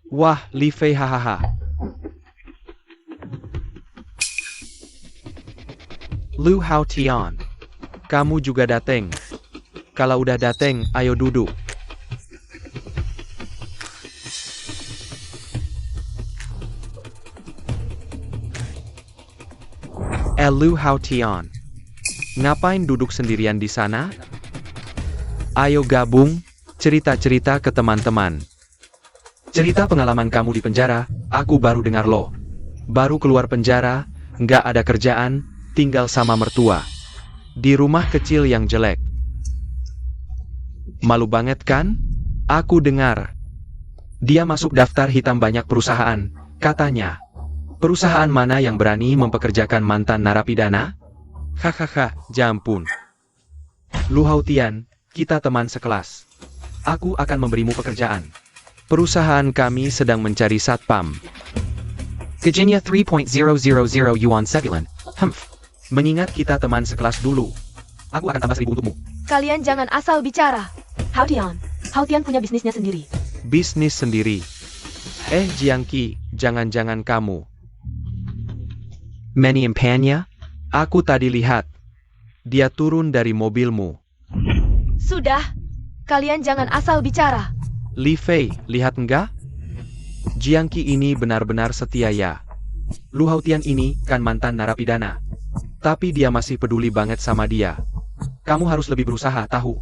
A: Wah, Li Fei hahaha. Lu Hautian, kamu juga dateng. Kalau udah dateng, ayo duduk. Lu Hautian, ngapain duduk sendirian di sana? Ayo gabung, cerita-cerita ke teman-teman. Cerita pengalaman kamu di penjara, aku baru dengar loh. Baru keluar penjara, nggak ada kerjaan, tinggal sama mertua. Di rumah kecil yang jelek. Malu banget kan? Aku dengar. Dia masuk daftar hitam banyak perusahaan, katanya. Perusahaan mana yang berani mempekerjakan mantan narapidana? Hahaha, jampun. Lu Hautian, kita teman sekelas. Aku akan memberimu pekerjaan. Perusahaan kami sedang mencari satpam. Gajinya 3.000 yuan sebulan. Mengingat kita teman sekelas dulu. Aku akan tambah 1.000 untukmu.
C: Kalian jangan asal bicara. Hautian punya bisnisnya sendiri.
A: Bisnis sendiri. Jiangqi, jangan-jangan kamu. Manny Empanya? Aku tadi lihat. Dia turun dari mobilmu.
C: Sudah, kalian jangan asal bicara.
A: Li Fei, lihat enggak? Jiangqi ini benar-benar setia ya. Lu Hautian ini kan mantan narapidana. Tapi dia masih peduli banget sama dia. Kamu harus lebih berusaha, tahu?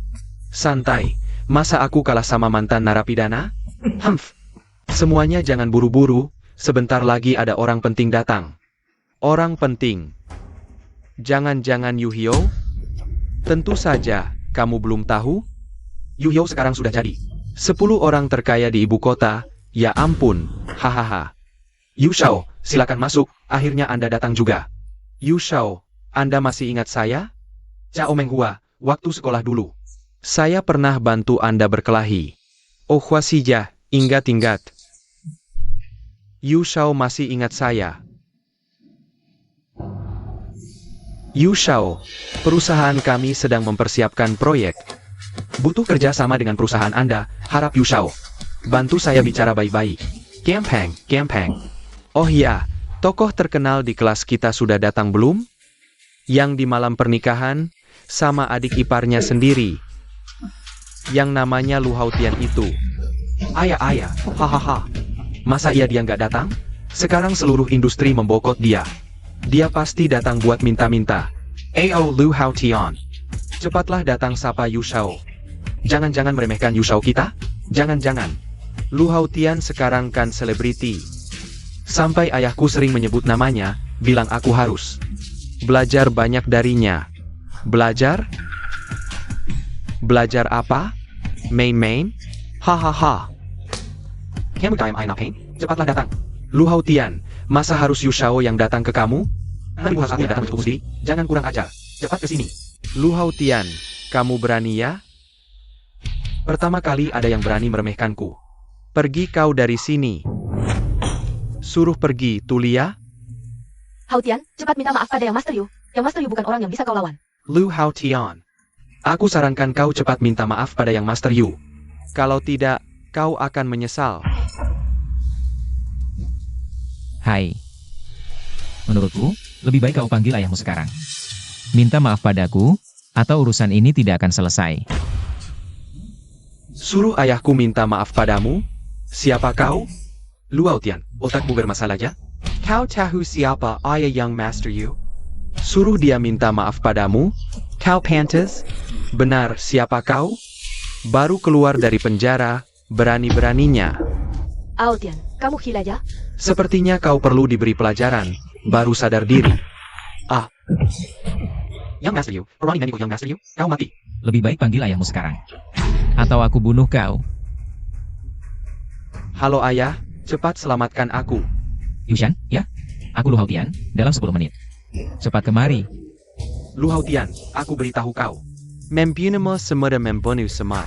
A: Santai, masa aku kalah sama mantan narapidana? Semuanya jangan buru-buru, sebentar lagi ada orang penting datang. Orang penting. Jangan-jangan Yu Hyo? Tentu saja, kamu belum tahu? Yu Hyo sekarang sudah jadi 10 orang terkaya di ibu kota, ya ampun, hahaha. Yu Shao, silakan masuk, akhirnya Anda datang juga. Yu Shao, Anda masih ingat saya? Cao Menghua, waktu sekolah dulu. Saya pernah bantu Anda berkelahi. Oh Hwasija, ingat-ingat. Yu Shao masih ingat saya. Yu Shao, perusahaan kami sedang mempersiapkan proyek. Butuh kerja sama dengan perusahaan Anda, harap Yu Shao bantu saya bicara baik-baik. Gampang. Oh iya, tokoh terkenal di kelas kita sudah datang belum? Yang di malam pernikahan, sama adik iparnya sendiri. Yang namanya Lu Hautian itu. Ayah, hahaha. Masa iya dia nggak datang? Sekarang seluruh industri membokot dia. Dia pasti datang buat minta-minta. Lu Hautian. Cepatlah datang sapa Yu Shao. Jangan-jangan meremehkan Yu Shao kita? Jangan-jangan. Lu Hautian sekarang kan selebriti. Sampai ayahku sering menyebut namanya, bilang aku harus belajar banyak darinya. Belajar? Belajar apa? Main-main? Hahaha. Cepatlah datang. Lu Hautian, masa harus Yu Shao yang datang ke kamu?
D: Tapi harus aku yang datang menjemputmu sendiri. Jangan kurang ajar. Cepat ke sini.
A: Lu Hautian, kamu berani ya? Pertama kali ada yang berani meremehkanku. Pergi kau dari sini. Suruh pergi, Tulia.
C: Hautian, cepat minta maaf pada yang Master Yu. Yang Master Yu bukan orang yang bisa kau lawan.
A: Lu Hautian. Aku sarankan kau cepat minta maaf pada yang Master Yu. Kalau tidak, kau akan menyesal.
B: Hai. Menurutku, lebih baik kau panggil ayahmu sekarang. Minta maaf padaku, atau urusan ini tidak akan selesai.
A: Suruh ayahku minta maaf padamu? Siapa kau? Lu Hautian, otakmu bermasalah ya? Kau tahu siapa ayah yang Master Yu? Suruh dia minta maaf padamu? Kau pantas? Benar, siapa kau? Baru keluar dari penjara, berani-beraninya.
C: Hautian, kamu gila ya?
A: Sepertinya kau perlu diberi pelajaran, baru sadar diri. Ah,
D: Yang Master Yu, Ronnie Nanigo yang Master Yu, kau mati.
B: Lebih baik panggil ayahmu sekarang. Atau aku bunuh kau.
A: halo ayah, cepat selamatkan aku.
B: Yushan, ya? Aku Lu Hautian, dalam 10 menit. Cepat kemari.
D: Lu Hautian, aku beritahu kau.
A: Membunuhmu semudah membunuh semat.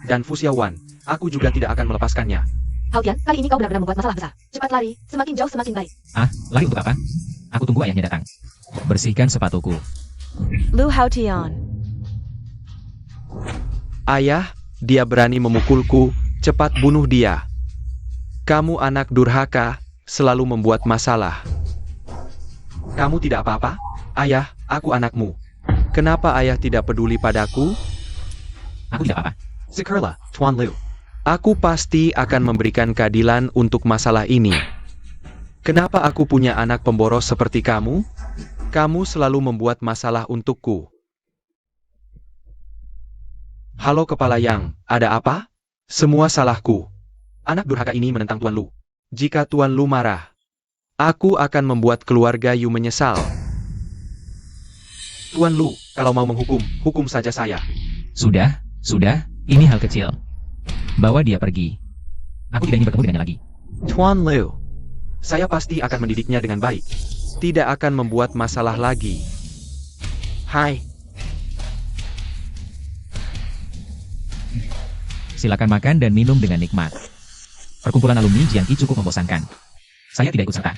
D: Dan Fuxiawan, aku juga tidak akan melepaskannya.
C: Hautian, kali ini kau benar-benar membuat masalah besar. Cepat lari, semakin jauh semakin baik.
B: Ah, lari untuk apa? Aku tunggu ayahnya datang. Bersihkan sepatuku.
C: Lu Hautian.
A: Ayah, dia berani memukulku, cepat bunuh dia. Kamu anak durhaka, selalu membuat masalah.
D: Kamu tidak apa-apa? Ayah, aku anakmu.
A: Kenapa ayah tidak peduli padaku?
B: Aku tidak apa-apa.
D: Sekerla, Tuan Liu.
A: Aku pasti akan memberikan keadilan untuk masalah ini. Kenapa aku punya anak pemboros seperti kamu? Kamu selalu membuat masalah untukku. Halo Kepala Yang, ada apa? Semua salahku.
D: Anak durhaka ini menentang Tuan Lu.
A: Jika Tuan Lu marah, aku akan membuat keluarga Yu menyesal.
D: Tuan Lu, kalau mau menghukum, hukum saja saya.
B: Sudah, ini hal kecil. Bawa dia pergi. Aku tidak ingin bertemu dengannya lagi.
A: Tuan Liu,
D: Saya pasti akan mendidiknya dengan baik.
A: tidak akan membuat masalah lagi. Hai,
B: Silakan makan dan minum dengan nikmat. Perkumpulan alumni Jiangqi cukup membosankan. Saya tidak ikut serta.